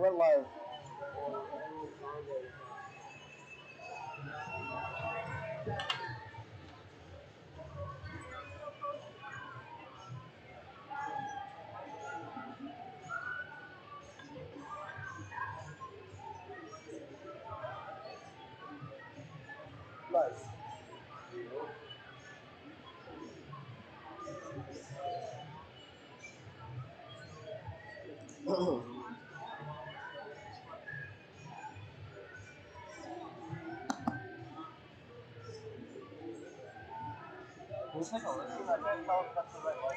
we're live. Nice. We'll take a listen. I can't tell if that's the right one.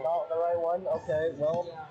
Not the right one? Okay, well. Yeah.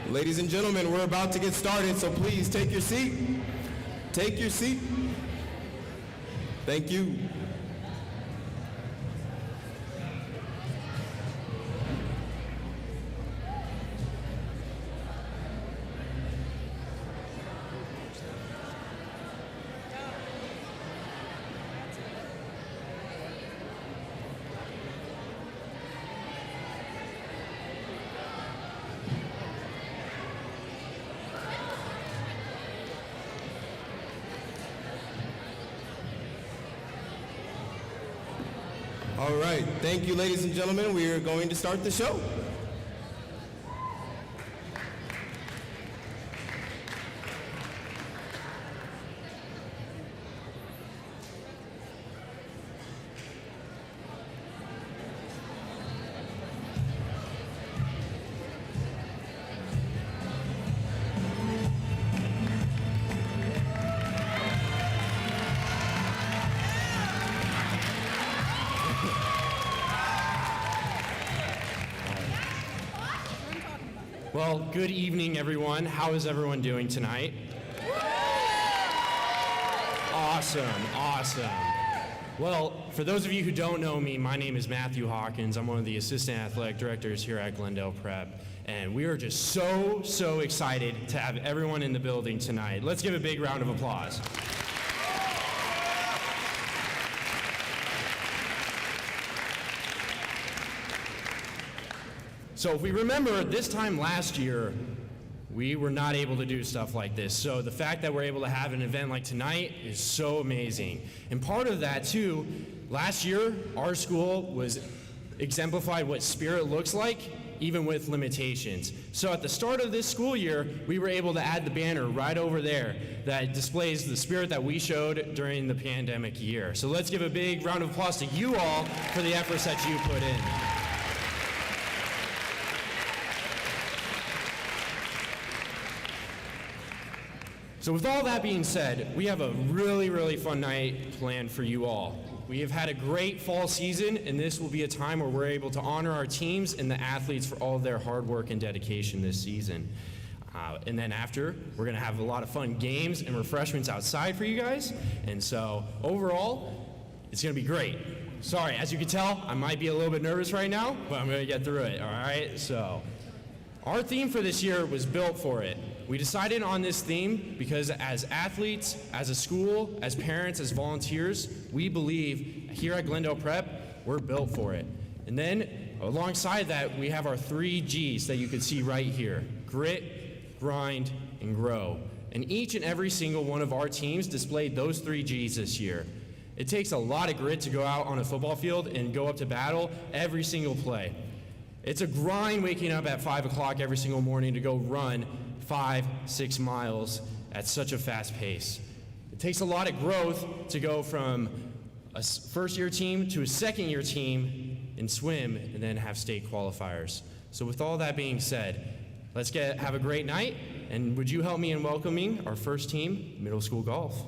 Ladies and gentlemen, we're about to get started, so please take your seat. Take your seat. Thank you. All right, thank you, ladies and gentlemen. We are going to start the show. Well, good evening, everyone. How is everyone doing tonight? Awesome. Well, for those of you who don't know me, my name is Matthew Hawkins. I'm one of the assistant athletic directors here at Glendale Prep, and we are just so excited to have everyone in the building tonight. Let's give a big round of applause. So if we remember, this time last year, we were not able to do stuff like this. So the fact that we're able to have an event like tonight is so amazing. And part of that too, last year, our school was exemplified what spirit looks like, even with limitations. So at the start of this school year, we were able to add the banner right over there that displays the spirit that we showed during the pandemic year. So let's give a big round of applause to you all for the efforts that you put in. So with all that being said, we have a really fun night planned for you all. We have had a great fall season, and this will be a time where we're able to honor our teams and the athletes for all of their hard work and dedication this season. And then after, we're gonna have a lot of fun games and refreshments outside for you guys. And so overall, it's gonna be great. Sorry, as you can tell, I might be a little bit nervous right now, but I'm gonna get through it, all right? So, our theme for this year was built for it. We decided on this theme because as athletes, as a school, as parents, as volunteers, we believe here at Glendale Prep, we're built for it. And then alongside that, we have our 3 G's that you can see right here: grit, grind, and grow. and each and every single one of our teams displayed those 3 G's this year. It takes a lot of grit to go out on a football field and go up to battle every single play. It's a grind waking up at 5 o'clock every single morning to go run 5-6 miles at such a fast pace. It takes a lot of growth to go from a first-year team to a second-year team in swim and then have state qualifiers. So with all that being said, let's have a great night, and would you help me in welcoming our first team, middle school golf?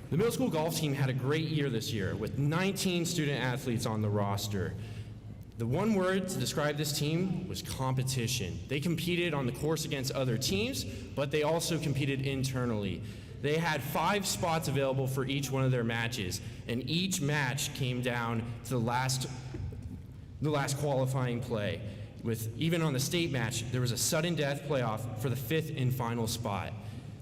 The middle school golf team had a great year this year with 19 student athletes on the roster. The one word to describe this team was competition. They competed on the course against other teams, but they also competed internally. They had 5 spots available for each one of their matches, and each match came down to the last qualifying play. Even on the state match, there was a sudden death playoff for the 5th and final spot.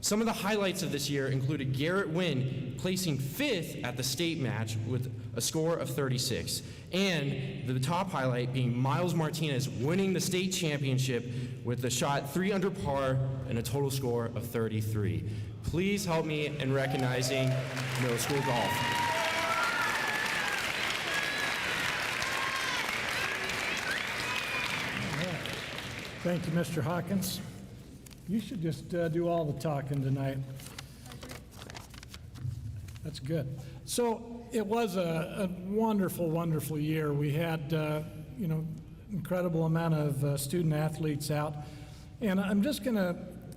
Some of the highlights of this year included Garrett Nguyen placing 5th at the state match with a score of 36, and the top highlight being Miles Martinez winning the state championship with a shot 3 under par and a total score of 33. Please help me in recognizing middle school golf. Thank you, Mr. Hawkins. You should just do all the talking tonight. That's good. So it was a wonderful, wonderful year. We had, incredible amount of student athletes out. And I'm just going to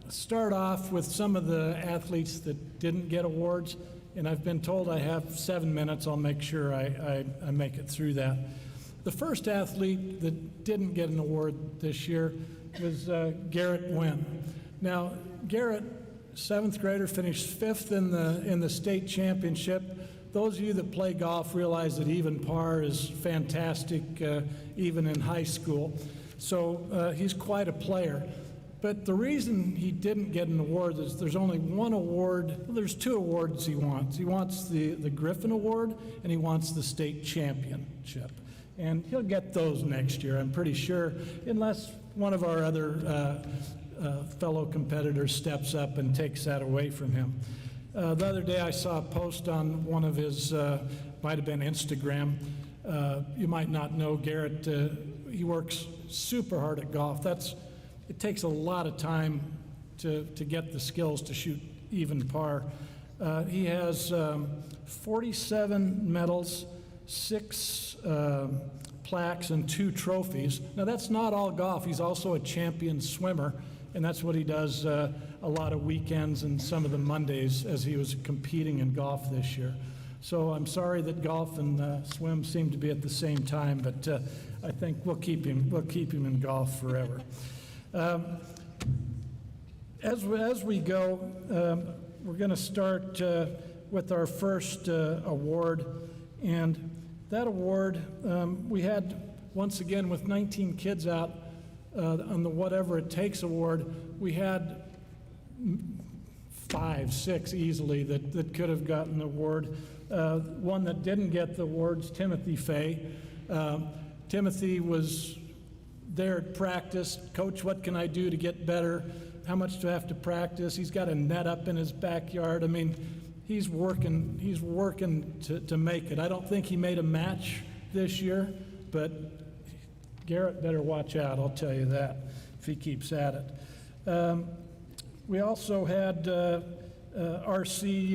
start off with some of the athletes that didn't get awards. And I've been told I have 7 minutes. I'll make sure I make it through that. The first athlete that didn't get an award this year was Garrett Nguyen. Now, Garrett, 7th grader, finished 5th in the state championship. Those of you that play golf realize that even par is fantastic, even in high school. So he's quite a player. But the reason he didn't get an award is there's only one award. Well, there's 2 awards he wants. He wants the Griffin Award, and he wants the state championship. And he'll get those next year, I'm pretty sure, unless one of our other fellow competitors steps up and takes that away from him. The other day I saw a post on one of his, might have been Instagram. You might not know Garrett, he works super hard at golf. It takes a lot of time to get the skills to shoot even par. He has 47 medals, 6 plaques, and 2 trophies. Now that's not all golf. He's also a champion swimmer, and that's what he does a lot of weekends and some of the Mondays as he was competing in golf this year. So I'm sorry that golf and swim seem to be at the same time, but I think we'll keep him in golf forever. As we go, we're going to start with our first award, and that award we had, once again, with 19 kids out on the Whatever It Takes award, we had 5, 6 easily that could have gotten the award. One that didn't get the award's Timothy Fay. Timothy was there at practice. Coach, what can I do to get better? How much do I have to practice? He's got a net up in his backyard. I mean, he's working to make it. I don't think he made a match this year, but Garrett better watch out, I'll tell you that, if he keeps at it. We also had R.C.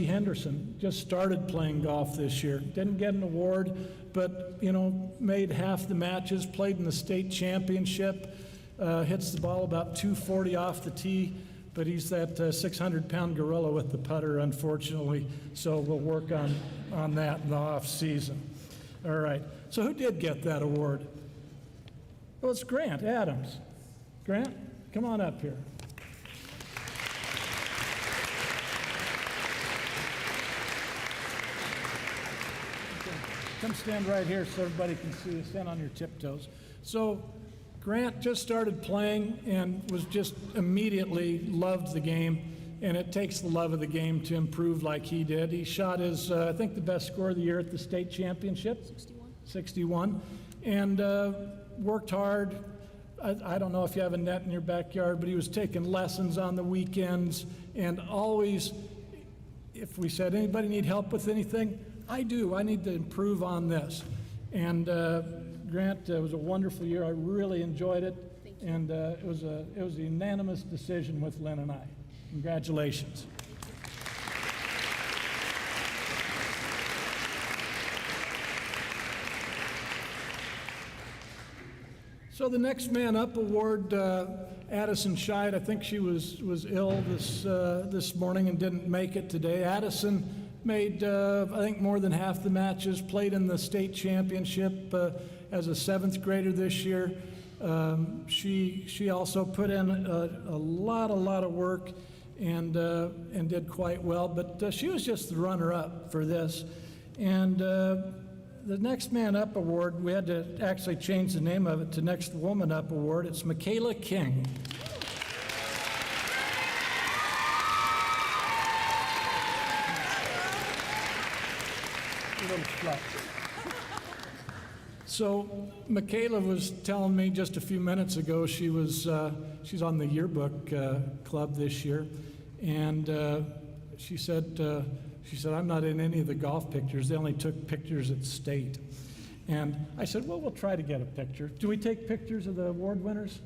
Henderson, just started playing golf this year. Didn't get an award, but made half the matches, played in the state championship, hits the ball about 240 off the tee, but he's that 600-pound gorilla with the putter, unfortunately, so we'll work on that in the off season. All right, so who did get that award? Well, it's Grant Adams. Grant, come on up here. Come stand right here so everybody can see you. Stand on your tiptoes. So Grant just started playing and was just immediately loved the game and it takes the love of the game to improve like he did. He shot his, I think, the best score of the year at the state championship. 61. And worked hard. I don't know if you have a net in your backyard, but he was taking lessons on the weekends, and always, if we said, anybody need help with anything? I do. I need to improve on this. And Grant, it was a wonderful year. I really enjoyed it. And it was a unanimous decision with Lynn and I. Congratulations. So the Next Man Up Award, Addison Scheidt, I think she was ill this morning and didn't make it today. Addison made, I think, more than half the matches, played in the state championship as a 7th grader this year. She also put in a lot of work and did quite well, but she was just the runner-up for this. And the Next Man Up Award, we had to actually change the name of it to Next Woman Up Award. It's Michaela King. A little fluff. So Michaela was telling me just a few minutes ago she's on the yearbook club this year, and she said I'm not in any of the golf pictures. They only took pictures at state. And I said, well, we'll try to get a picture. Do we take pictures of the award winners?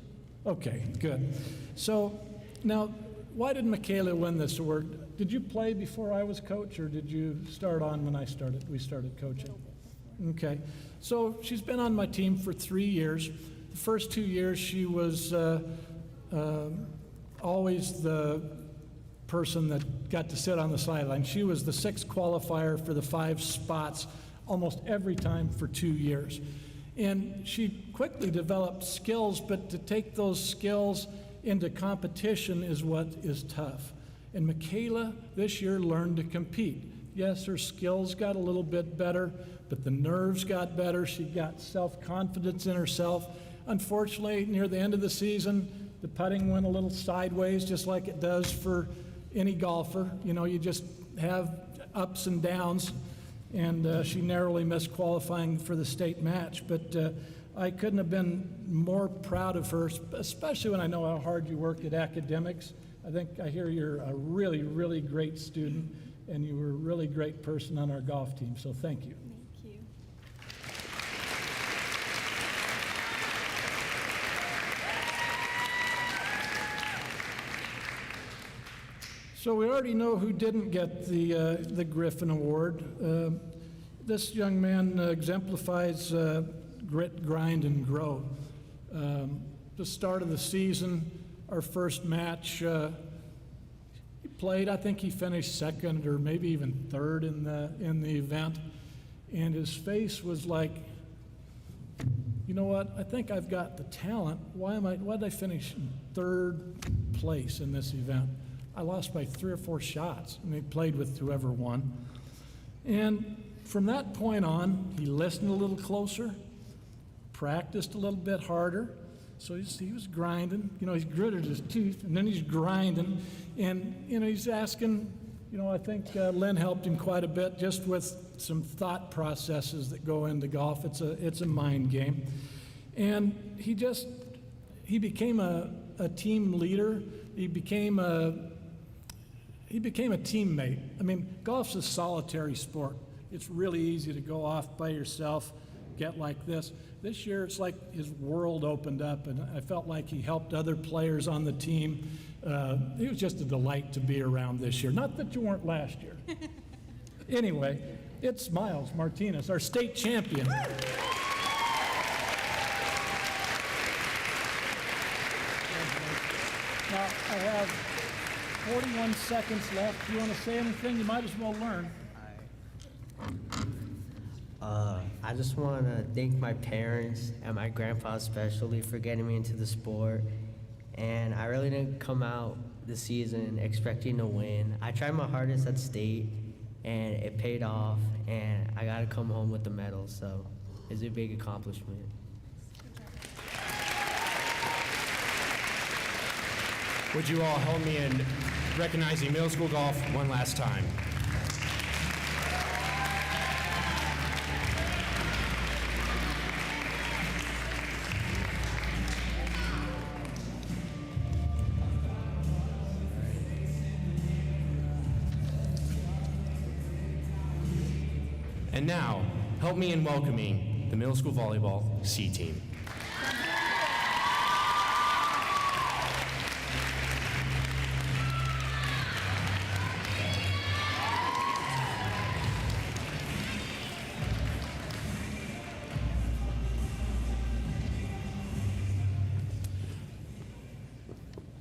Okay, good. So now, why did Michaela win this award? Did you play before I was coach, or did you start on when we started coaching? Okay. So she's been on my team for 3 years. The first 2 years, she was always the person that got to sit on the sideline. She was the 6th qualifier for the 5 spots almost every time for 2 years. And she quickly developed skills, but to take those skills into competition is what is tough. And Michaela this year learned to compete. Yes, her skills got a little bit better, but the nerves got better. She got self-confidence in herself. Unfortunately, near the end of the season, the putting went a little sideways, just like it does for any golfer. You know, you just have ups and downs, and she narrowly missed qualifying for the state match. But I couldn't have been more proud of her, especially when I know how hard you work at academics. I hear you're a really, really great student, and you were a really great person on our golf team, so thank you. Thank you. So we already know who didn't get the Griffin Award. This young man exemplifies grit, grind, and grow. The start of the season, our first match, he played. I think he finished 2nd or maybe even 3rd in the event, and his face was like, you know what? I think I've got the talent. Why did I finish in 3rd place in this event? I lost by 3 or 4 shots, and he played with whoever won. And from that point on, he listened a little closer, practiced a little bit harder. So he was grinding. You know, he's gritted his teeth, and then he's grinding. And, you know, he's asking, you know, I think Lynn helped him quite a bit just with some thought processes that go into golf. It's a mind game. And he became a team leader. He became a teammate. I mean, golf's a solitary sport. It's really easy to go off by yourself, get like this. This year, it's like his world opened up, and I felt like he helped other players on the team. He was just a delight to be around this year. Not that you weren't last year. Anyway, it's Miles Martinez, our state champion. Now, I have 41 seconds left. If you want to say anything, you might as well learn. I just want to thank my parents and my grandpa especially for getting me into the sport. And I really didn't come out this season expecting to win. I tried my hardest at state, and it paid off, and I got to come home with the medal, so it's a big accomplishment. Would you all help me in recognizing middle school golf one last time. And now, help me in welcoming the middle school volleyball C team.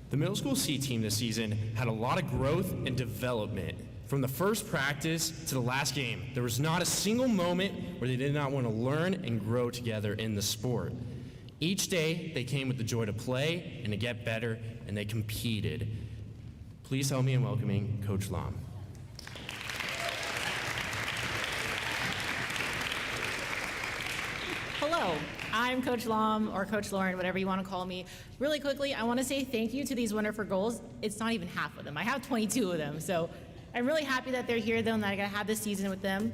The middle school C team this season had a lot of growth and development. From the first practice to the last game, there was not a single moment where they did not want to learn and grow together in the sport. Each day, they came with the joy to play and to get better, and they competed. Please help me in welcoming Coach Lam. Hello, I'm Coach Lam, or Coach Lauren, whatever you want to call me. Really quickly, I want to say thank you to these wonderful girls. It's not even half of them. I have 22 of them, so I'm really happy that they're here, though, and that I got to have this season with them.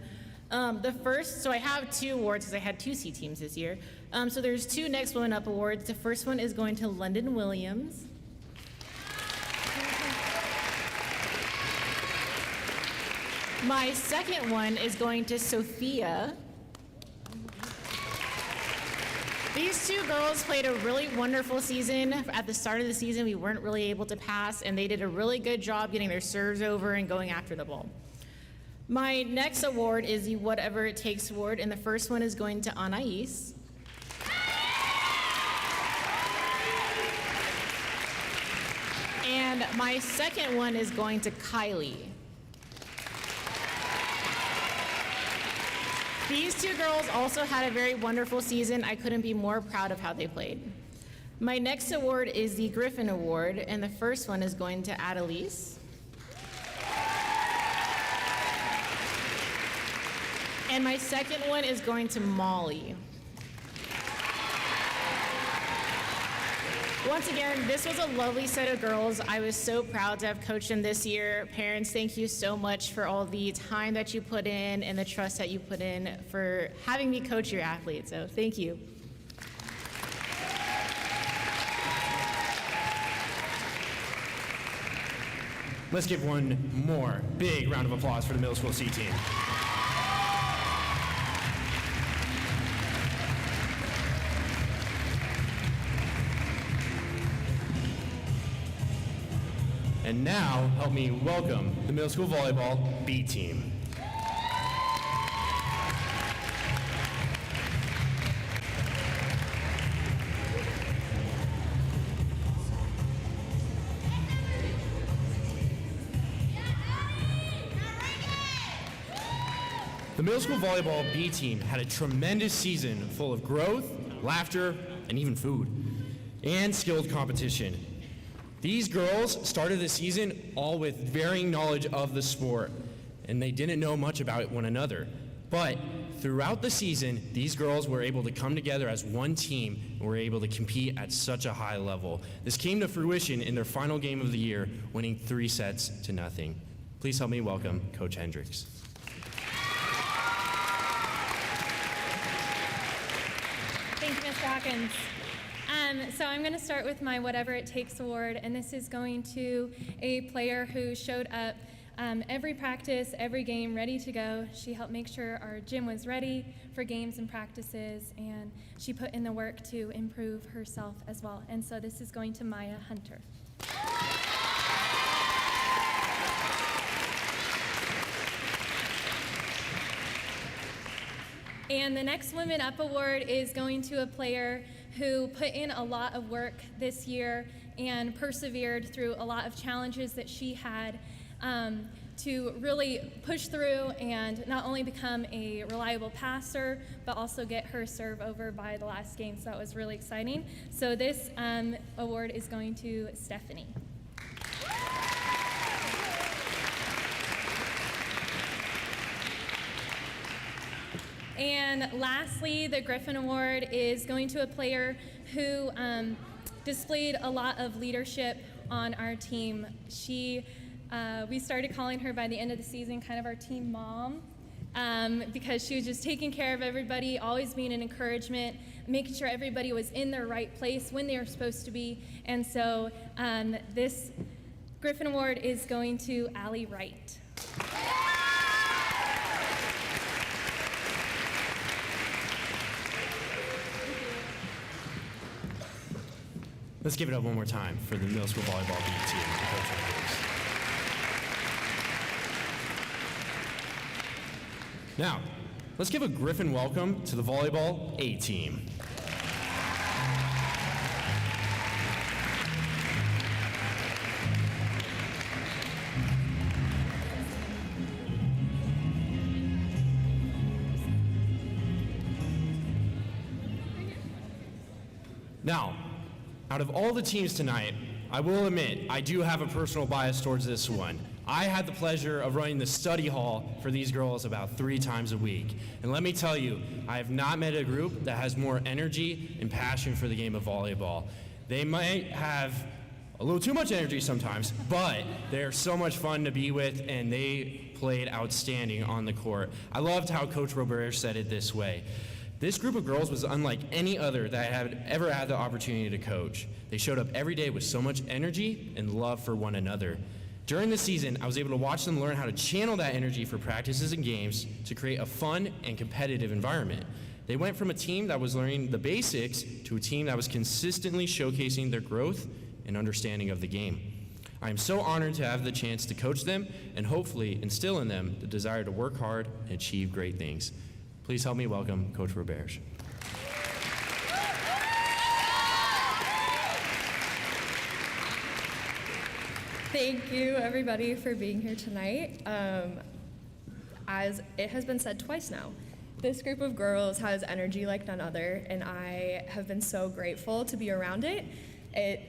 So I have 2 awards because I had 2 C teams this year. So there's 2 Next Woman Up awards. The first one is going to London Williams. My second one is going to Sophia. These 2 girls played a really wonderful season. At the start of the season, we weren't really able to pass, and they did a really good job getting their serves over and going after the ball. My next award is the Whatever It Takes award, and the first one is going to Anais. And my second one is going to Kylie. These 2 girls also had a very wonderful season. I couldn't be more proud of how they played. My next award is the Griffin Award, and the first one is going to Adelise. And my second one is going to Molly. Once again, this was a lovely set of girls. I was so proud to have coached them this year. Parents, thank you so much for all the time that you put in and the trust that you put in for having me coach your athletes. So thank you. Let's give one more big round of applause for the middle school C team. And now, help me welcome the middle school volleyball B team. The middle school volleyball B team had a tremendous season full of growth, laughter, and even food, and skilled competition. These girls started the season all with varying knowledge of the sport, and they didn't know much about one another. But throughout the season, these girls were able to come together as one team and were able to compete at such a high level. This came to fruition in their final game of the year, winning 3-0. Please help me welcome Coach Hendricks. Thank you, Ms. Hawkins. So I'm going to start with my Whatever It Takes award, and this is going to a player who showed up every practice, every game, ready to go. She helped make sure our gym was ready for games and practices, and she put in the work to improve herself as well. And so this is going to Maya Hunter. And the Next Women Up award is going to a player who put in a lot of work this year and persevered through a lot of challenges that she had to really push through and not only become a reliable passer, but also get her serve over by the last game. So that was really exciting. So this award is going to Stephanie. And lastly, the Griffin Award is going to a player who displayed a lot of leadership on our team. She We started calling her by the end of the season kind of our team mom, because she was just taking care of everybody, always being an encouragement, making sure everybody was in their right place when they were supposed to be. And so this Griffin Award is going to Allie Wright. Let's give it up one more time for the middle school volleyball B team. Now, let's give a Griffin welcome to the volleyball A team. Now, out of all the teams tonight, I will admit I do have a personal bias towards this one. I had the pleasure of running the study hall for these girls about 3 times a week. And let me tell you, I have not met a group that has more energy and passion for the game of volleyball. They might have a little too much energy sometimes, but they're so much fun to be with, and they played outstanding on the court. I loved how Coach Robert said it this way. This group of girls was unlike any other that I had ever had the opportunity to coach. They showed up every day with so much energy and love for one another. During the season, I was able to watch them learn how to channel that energy for practices and games to create a fun and competitive environment. They went from a team that was learning the basics to a team that was consistently showcasing their growth and understanding of the game. I am so honored to have the chance to coach them and hopefully instill in them the desire to work hard and achieve great things. Please help me welcome Coach Roberge. Thank you, everybody, for being here tonight. As it has been said twice now, this group of girls has energy like none other, and I have been so grateful to be around it.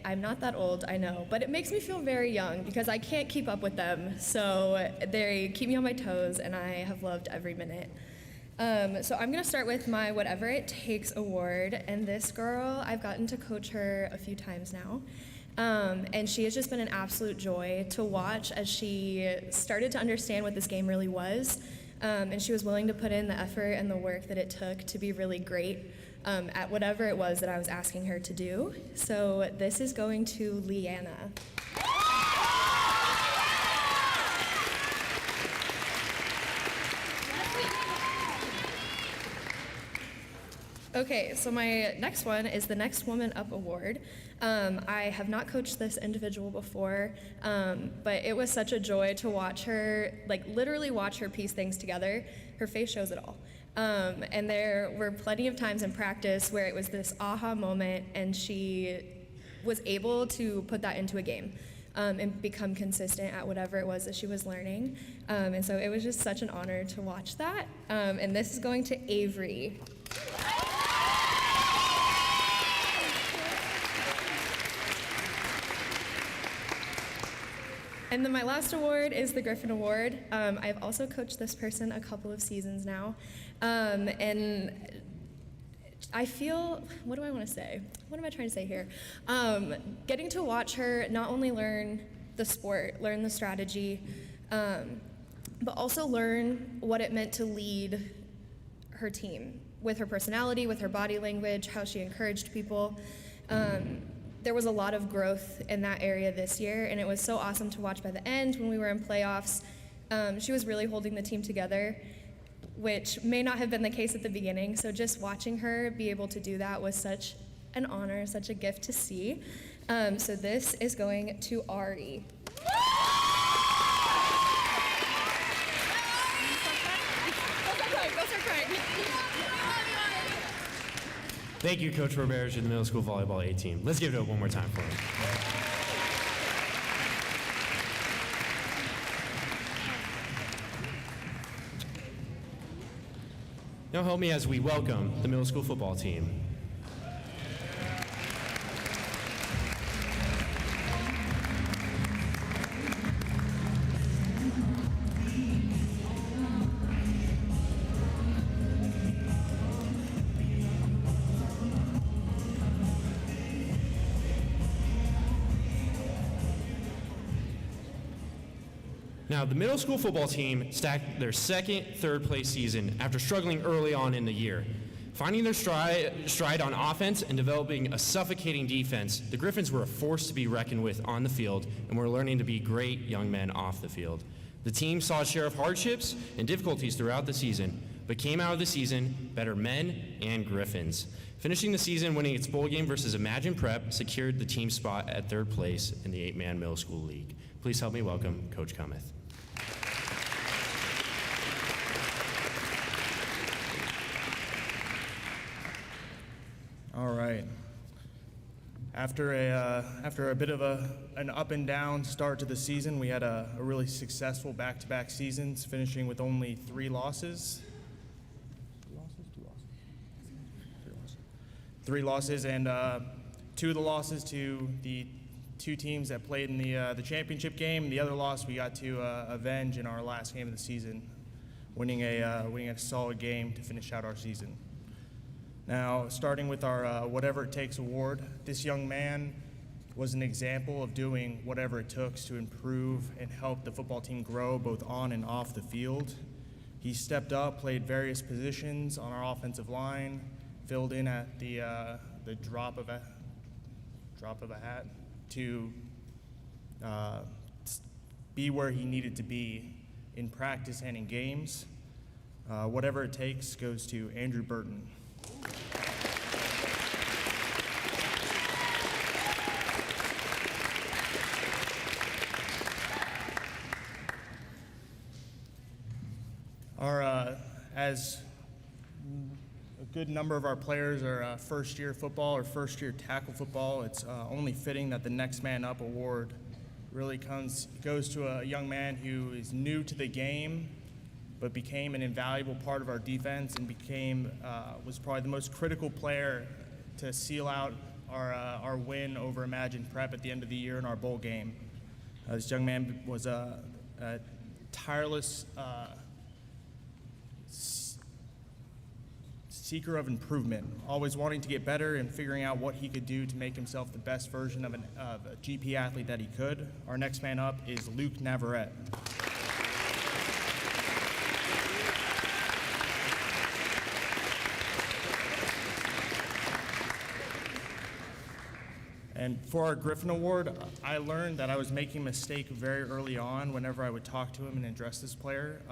I'm not that old, I know, but it makes me feel very young because I can't keep up with them. So they keep me on my toes, and I have loved every minute. So I'm gonna start with my Whatever It Takes award, and this girl, I've gotten to coach her a few times now, and she has just been an absolute joy to watch as she started to understand what this game really was, and she was willing to put in the effort and the work that it took to be really great at whatever it was that I was asking her to do. So this is going to Leanna. Okay, so my next one is the Next Woman Up Award. I have not coached this individual before, but it was such a joy to watch her, like literally watch her piece things together. Her face shows it all. And there were plenty of times in practice where it was this aha moment, and she was able to put that into a game and become consistent at whatever it was that she was learning. And so it was just such an honor to watch that. And this is going to Avery. And then my last award is the Griffin Award. I've also coached this person a couple of seasons now. And I feel, what do I want to say? What am I trying to say here? Getting to watch her not only learn the sport, learn the strategy, but also learn what it meant to lead her team with her personality, with her body language, how she encouraged people. There was a lot of growth in that area this year, and it was so awesome to watch by the end when we were in playoffs. She was really holding the team together, which may not have been the case at the beginning, so just watching her be able to do that was such an honor, such a gift to see. So this is going to Ari. Thank you, Coach Roberge and the middle school volleyball A team. Let's give it up one more time for him. Now help me as we welcome the middle school football team. Now, the middle school football team stacked their second, third-place season after struggling early on in the year. Finding their stride on offense and developing a suffocating defense, the Griffins were a force to be reckoned with on the field and were learning to be great young men off the field. The team saw a share of hardships and difficulties throughout the season, but came out of the season better men and Griffins. Finishing the season winning its bowl game versus Imagine Prep secured the team spot at third place in the 8-man middle school league. Please help me welcome Coach Cummeth. All right. After a bit of an up and down start to the season, we had a really successful back-to-back seasons, finishing with only 3 losses. 3 losses, and 2 of the losses to the 2 teams that played in the championship game. The other loss we got to avenge in our last game of the season, winning a solid game to finish out our season. Now, starting with our Whatever It Takes award, this young man was an example of doing whatever it took to improve and help the football team grow both on and off the field. He stepped up, played various positions on our offensive line, filled in at the drop of a hat to be where he needed to be in practice and in games. Whatever It Takes goes to Andrew Burton. As a good number of our players are first-year football or first-year tackle football, it's only fitting that the Next Man Up award really goes to a young man who is new to the game, but became an invaluable part of our defense and was probably the most critical player to seal out our win over Imagine Prep at the end of the year in our bowl game. This young man was a tireless seeker of improvement, always wanting to get better and figuring out what he could do to make himself the best version of a GP athlete that he could. Our next man up is Luke Navarette. And for our Griffin Award, I learned that I was making a mistake very early on whenever I would talk to him and address this player.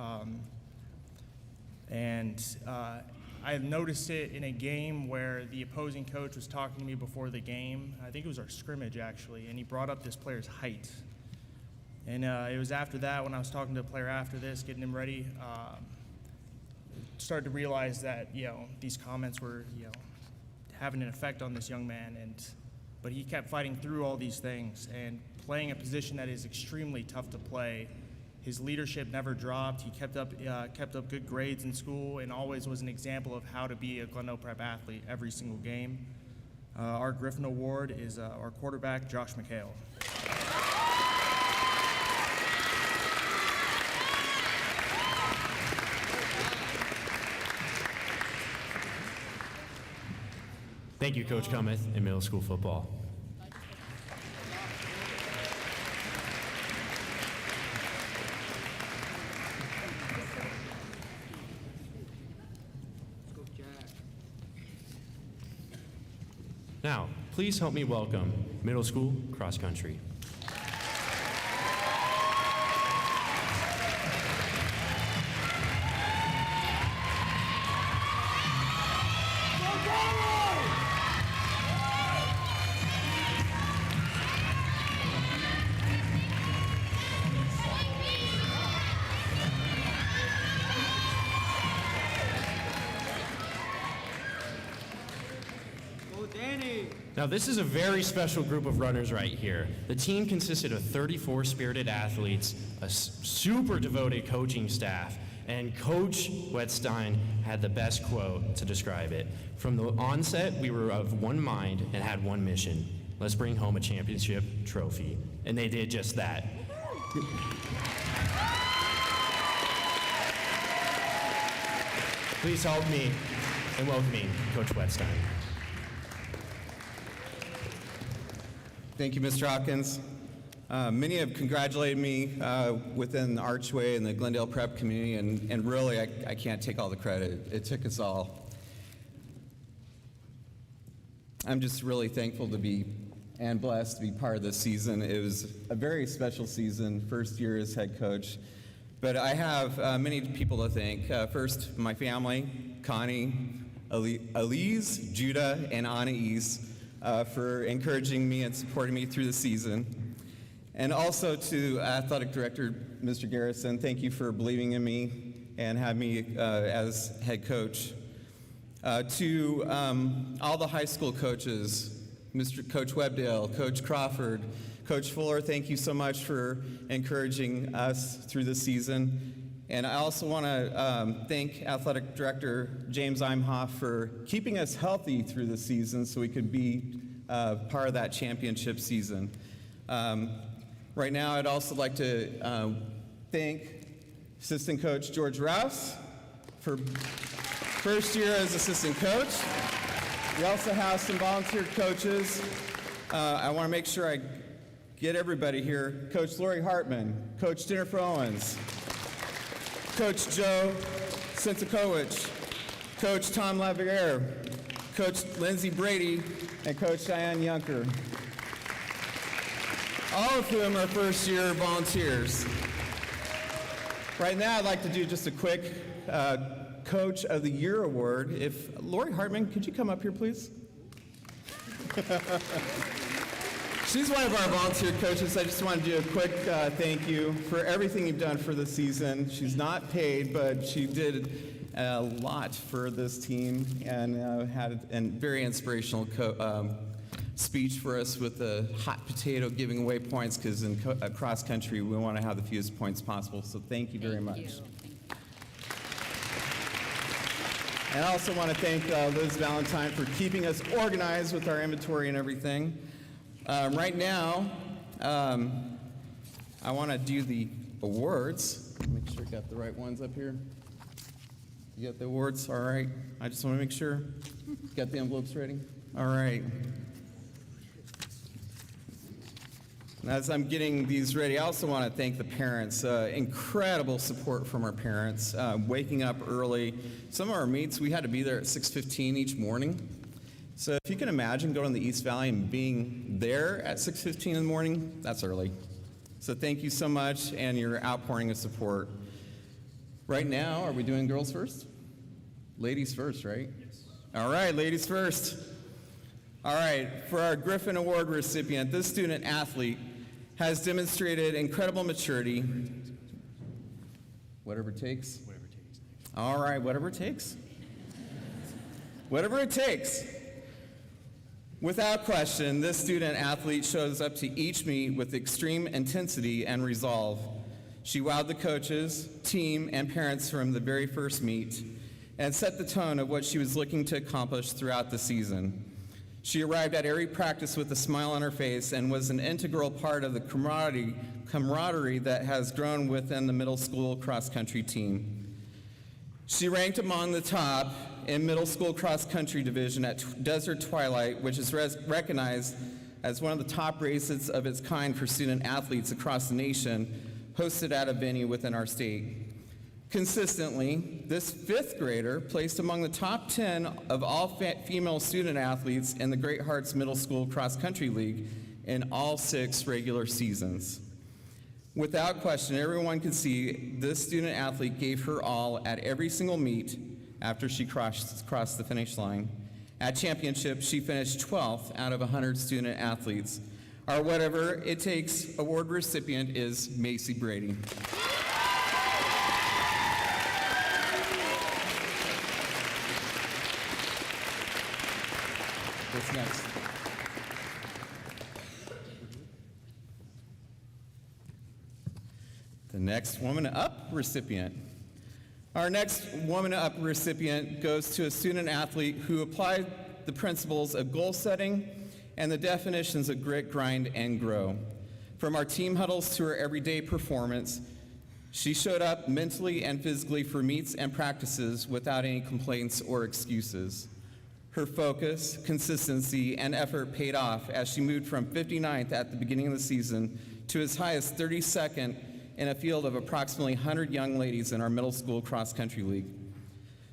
I noticed it in a game where the opposing coach was talking to me before the game. I think it was our scrimmage, actually, and he brought up this player's height. And it was after that, when I was talking to a player after this, getting him ready, started to realize that, these comments were, having an effect on this young man. But he kept fighting through all these things and playing a position that is extremely tough to play. His leadership never dropped. He kept up good grades in school and always was an example of how to be a Glendale Prep athlete every single game. Our Griffin Award is our quarterback, Josh McHale. Thank you, Coach Cummeth in middle school football. Now, please help me welcome middle school cross country. Now, this is a very special group of runners right here. The team consisted of 34 spirited athletes, a super devoted coaching staff, and Coach Wettstein had the best quote to describe it. From the onset, we were of one mind and had one mission. Let's bring home a championship trophy. And they did just that. Please help me in welcoming Coach Wettstein. Thank you, Mr. Hawkins. Many have congratulated me within the Archway and the Glendale prep community, and really, I can't take all the credit. It took us all. I'm just really thankful to be and blessed to be part of this season. It was a very special season, first year as head coach. But I have many people to thank. First, my family, Connie, Elise, Judah, and Anais, for encouraging me and supporting me through the season. And also to Athletic Director, Mr. Garrison, thank you for believing in me and having me as head coach. To all the high school coaches, Coach Webdale, Coach Crawford, Coach Fuller, thank you so much for encouraging us through the season. And I also want to thank Athletic Director James Imhoff for keeping us healthy through the season so we could be part of that championship season. Right now, I'd also like to thank Assistant Coach George Rouse for first year as assistant coach. We also have some volunteer coaches. I want to make sure I get everybody here. Coach Lori Hartman, Coach Jennifer Owens, Coach Joe Sensikowicz, Coach Tom Lavriere, Coach Lindsay Brady, and Coach Diane Yunker, all of whom are first-year volunteers. Right now, I'd like to do just a quick Coach of the Year award. If Lori Hartman, could you come up here, please? She's one of our volunteer coaches. I just want to do a quick thank you for everything you've done for the season. She's not paid, but she did a lot for this team and had a very inspirational speech for us with the hot potato giving away points, because in cross country we want to have the fewest points possible. So thank you very much. And I also want to thank Liz Valentine for keeping us organized with our inventory and everything. Right now, I want to do the awards. Make sure I got the right ones up here. You got the awards? All right. I just want to make sure. Got the envelopes ready? All right. As I'm getting these ready, I also want to thank the parents. Incredible support from our parents, waking up early. Some of our meets, we had to be there at 6:15 each morning. So if you can imagine going to the East Valley and being there at 6:15 in the morning, that's early. So thank you so much, and your outpouring of support. Right now, are we doing girls first? Ladies first, right? Yes. All right, ladies first. All right, for our Griffin Award recipient, this student athlete has demonstrated incredible maturity. Whatever it takes? Whatever it takes. All right, whatever it takes. Whatever it takes. Without question, this student athlete shows up to each meet with extreme intensity and resolve. She wowed the coaches, team, and parents from the very first meet and set the tone of what she was looking to accomplish throughout the season. She arrived at every practice with a smile on her face and was an integral part of the camaraderie that has grown within the middle school cross-country team. She ranked among the top in middle school cross-country division at Desert Twilight, which is recognized as one of the top races of its kind for student athletes across the nation, hosted at a venue within our state. Consistently, this fifth grader placed among the top 10 of all female student athletes in the Great Hearts Middle School Cross Country League in all 6 regular seasons. Without question, everyone could see this student athlete gave her all at every single meet after she crossed the finish line. At championship, she finished 12th out of 100 student athletes. Our Whatever It Takes award recipient is Macy Brady. What's next? The next Woman Up recipient. Our next Woman Up recipient goes to a student athlete who applied the principles of goal setting and the definitions of grit, grind, and grow. From our team huddles to her everyday performance, she showed up mentally and physically for meets and practices without any complaints or excuses. Her focus, consistency, and effort paid off as she moved from 59th at the beginning of the season to as high as 32nd in a field of approximately 100 young ladies in our middle school cross-country league.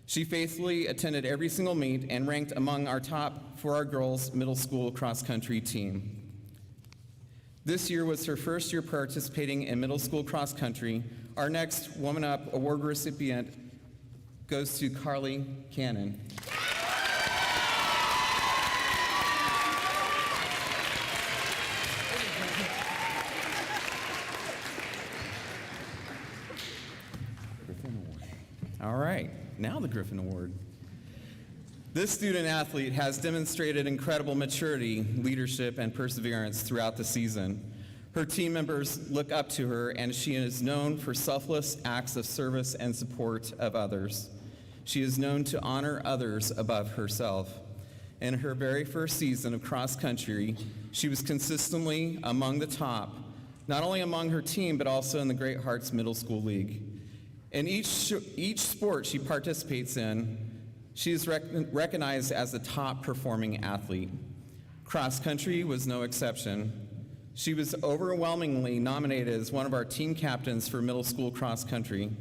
She faithfully attended every single meet and ranked among our top for our girls' middle school cross-country team. This year was her first year participating in middle school cross-country. Our next Woman Up Award recipient goes to Carly Cannon. Griffin Award. All right, now the Griffin Award. This student athlete has demonstrated incredible maturity, leadership, and perseverance throughout the season. Her team members look up to her, and she is known for selfless acts of service and support of others. She is known to honor others above herself. In her very first season of cross country, she was consistently among the top, not only among her team, but also in the Great Hearts Middle School League. In each sport she participates in, she is recognized as the top performing athlete. Cross country was no exception. She was overwhelmingly nominated as one of our team captains for middle school cross country.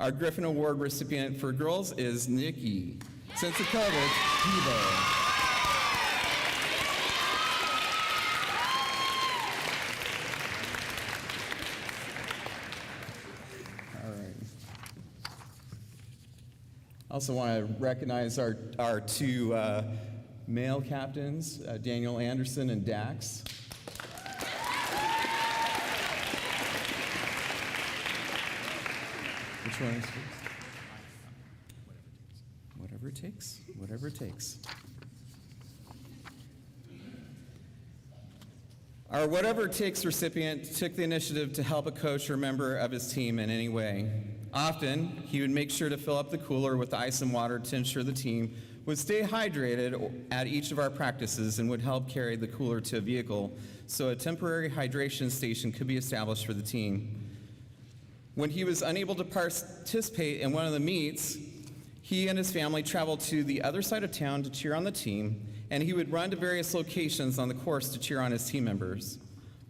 Our Griffin Award recipient for girls is Nikki Sensikovich Pivo. I also want to recognize our two male captains, Daniel Anderson and Dax. Which one is first? Whatever it takes. Whatever it takes. Our Whatever It Takes recipient took the initiative to help a coach or member of his team in any way. Often, he would make sure to fill up the cooler with ice and water to ensure the team would stay hydrated at each of our practices and would help carry the cooler to a vehicle so a temporary hydration station could be established for the team. When he was unable to participate in one of the meets, he and his family traveled to the other side of town to cheer on the team, and he would run to various locations on the course to cheer on his team members.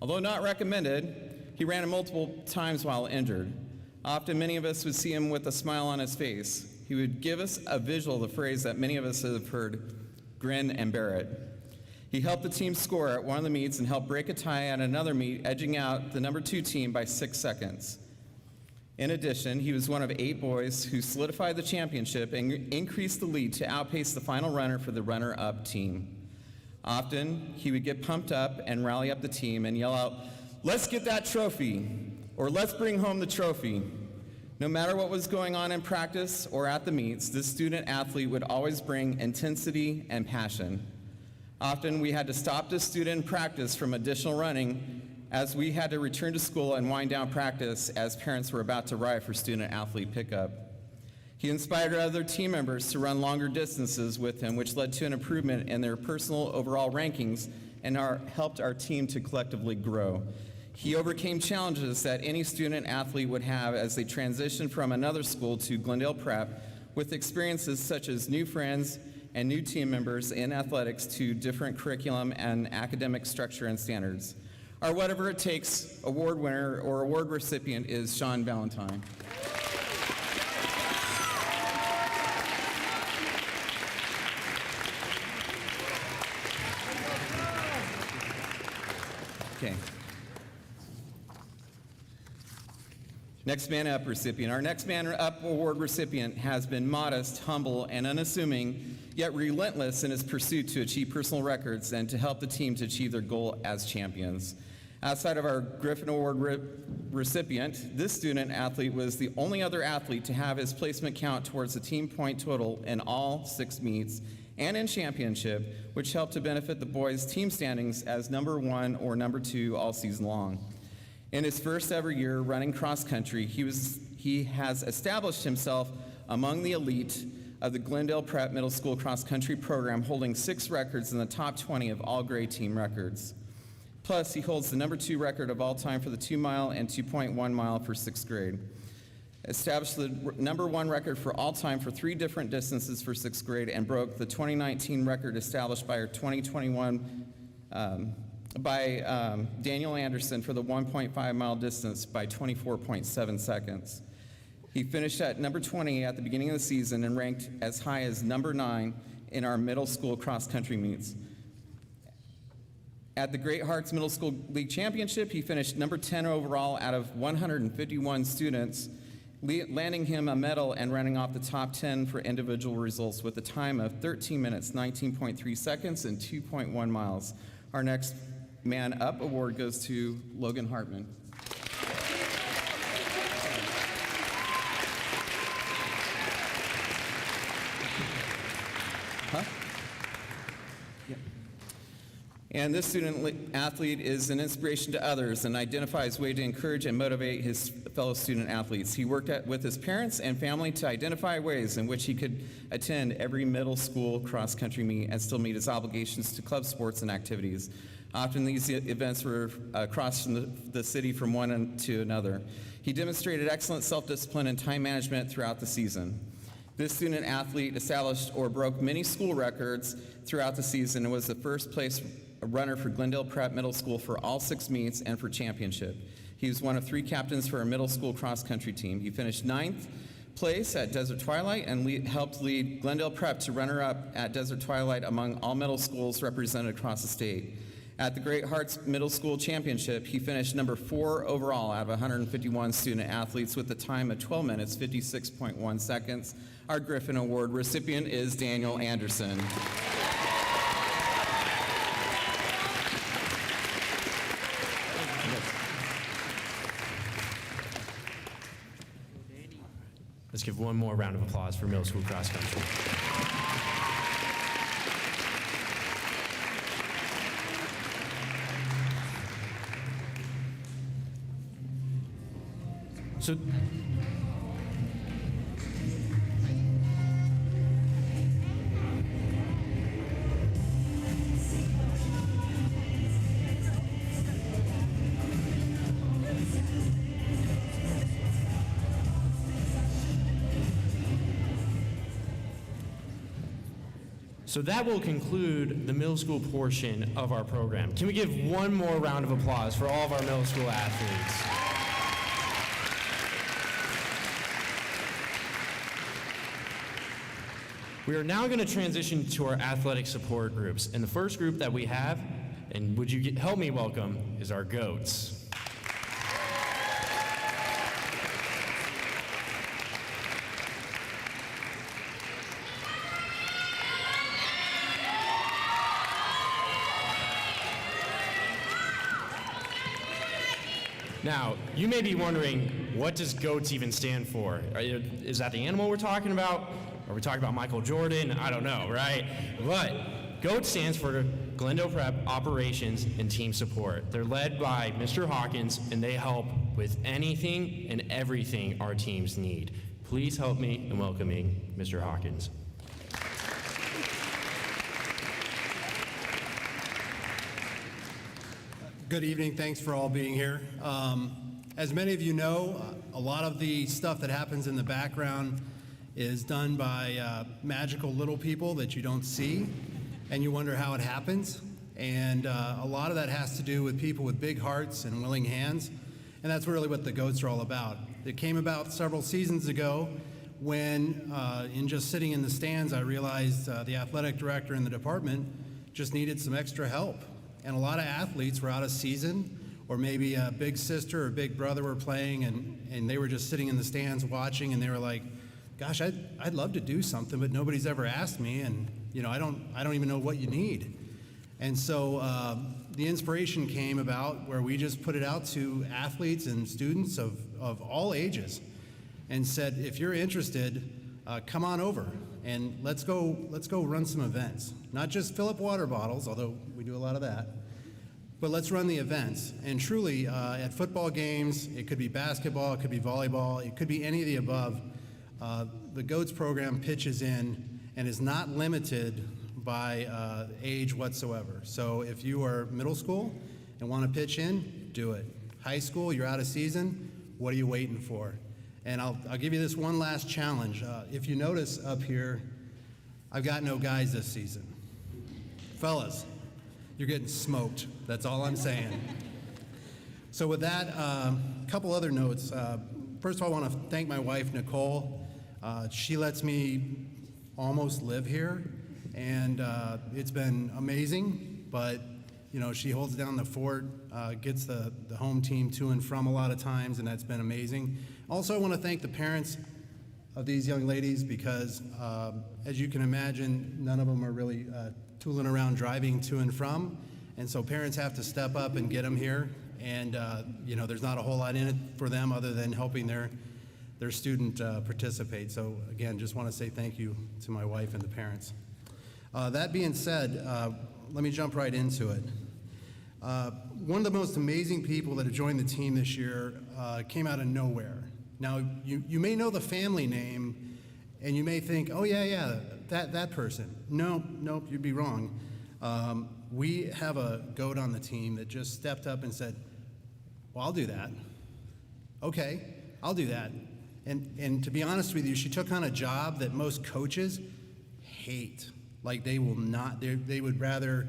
Although not recommended, he ran multiple times while injured. Often, many of us would see him with a smile on his face. He would give us a visual of the phrase that many of us have heard, grin and bear it. He helped the team score at one of the meets and helped break a tie at another meet, edging out the number 2 team by 6 seconds. In addition, he was one of 8 boys who solidified the championship and increased the lead to outpace the final runner for the runner-up team. Often, he would get pumped up and rally up the team and yell out, "Let's get that trophy," or "Let's bring home the trophy." No matter what was going on in practice or at the meets, this student athlete would always bring intensity and passion. Often, we had to stop the student in practice from additional running as we had to return to school and wind down practice as parents were about to arrive for student-athlete pickup. He inspired other team members to run longer distances with him, which led to an improvement in their personal overall rankings and helped our team to collectively grow. He overcame challenges that any student-athlete would have as they transitioned from another school to Glendale Prep, with experiences such as new friends and new team members in athletics to different curriculum and academic structure and standards. Our Whatever It Takes award winner or award recipient is Sean Valentine. Okay. Next Man Up recipient. Our Next Man Up Award recipient has been modest, humble, and unassuming, yet relentless in his pursuit to achieve personal records and to help the team to achieve their goal as champions. Outside of our Griffin Award recipient, this student athlete was the only other athlete to have his placement count towards the team point total in all 6 meets and in championship, which helped to benefit the boys' team standings as number 1 or number 2 all season long. In his first ever year running cross country, he has established himself among the elite of the Glendale Prep Middle School cross country program, holding 6 records in the top 20 of all grade team records. Plus, he holds the number 2 record of all time for the 2-mile and 2.1 mile for 6th grade. Established the number 1 record for all time for 3 different distances for 6th grade and broke the 2019 record established by our 2021 by Daniel Anderson for the 1.5 mile distance by 24.7 seconds. He finished at number 20 at the beginning of the season and ranked as high as number 9 in our middle school cross-country meets. At the Great Hearts Middle School League Championship, he finished number 10 overall out of 151 students, landing him a medal and running off the top 10 for individual results with a time of 13 minutes, 19.3 seconds, and 2.1 miles. Our next Man Up award goes to Logan Hartman. And this student athlete is an inspiration to others and identifies ways to encourage and motivate his fellow student athletes. He worked with his parents and family to identify ways in which he could attend every middle school cross-country meet and still meet his obligations to club sports and activities. Often these events were across from the city from one to another. He demonstrated excellent self-discipline and time management throughout the season. This student athlete established or broke many school records throughout the season and was the first place runner for Glendale Prep Middle School for all 6 meets and for championship. He was one of 3 captains for our middle school cross-country team. He finished 9th place at Desert Twilight and helped lead Glendale Prep to runner-up at Desert Twilight among all middle schools represented across the state. At the Great Hearts Middle School Championship, he finished number 4 overall out of 151 student athletes with a time of 12 minutes, 56.1 seconds. Our Griffin Award recipient is Daniel Anderson. Let's give one more round of applause for middle school cross country. So, So that will conclude the middle school portion of our program. Can we give one more round of applause for all of our middle school athletes? We are now going to transition to our athletic support groups. And the first group that we have, and would you help me welcome, is our GOATs. Now, you may be wondering, what does GOATs even stand for? Is that the animal we're talking about? Are we talking about Michael Jordan? I don't know, right? But GOAT stands for Glendale Prep Operations and Team Support. They're led by Mr. Hawkins, and they help with anything and everything our teams need. Please help me in welcoming Mr. Hawkins. Good evening. Thanks for all being here. As many of you know, a lot of the stuff that happens in the background is done by magical little people that you don't see, and you wonder how it happens. And a lot of that has to do with people with big hearts and willing hands, and that's really what the GOATs are all about. It came about several seasons ago when, in just sitting in the stands, I realized the athletic director in the department just needed some extra help. And a lot of athletes were out of season, or maybe a big sister or big brother were playing, and they were just sitting in the stands watching, and they were like, gosh, I'd love to do something, but nobody's ever asked me, and I don't even know what you need. And so the inspiration came about where we just put it out to athletes and students of all ages and said, if you're interested, come on over and let's go run some events. Not just fill up water bottles, although we do a lot of that, but let's run the events. And truly, at football games, it could be basketball, it could be volleyball, it could be any of the above. The GOATs program pitches in and is not limited by age whatsoever. So if you are middle school and want to pitch in, do it. High school, you're out of season, what are you waiting for? And I'll give you this one last challenge. If you notice up here, I've got no guys this season. Fellas, you're getting smoked. That's all I'm saying. So with that, a couple other notes. First of all, I want to thank my wife, Nicole. She lets me almost live here, and it's been amazing, but you know, she holds down the fort, gets the home team to and from a lot of times, and that's been amazing. Also, I want to thank the parents of these young ladies because, as you can imagine, none of them are really tooling around driving to and from, and so parents have to step up and get them here, and you know, there's not a whole lot in it for them other than helping their student participate. So again, just want to say thank you to my wife and the parents. That being said, let me jump right into it. One of the most amazing people that have joined the team this year came out of nowhere. Now, you may know the family name, and you may think, oh yeah, that person. Nope, you'd be wrong. We have a goat on the team that just stepped up and said, well, I'll do that. Okay, I'll do that. And to be honest with you, she took on a job that most coaches hate. Like they would rather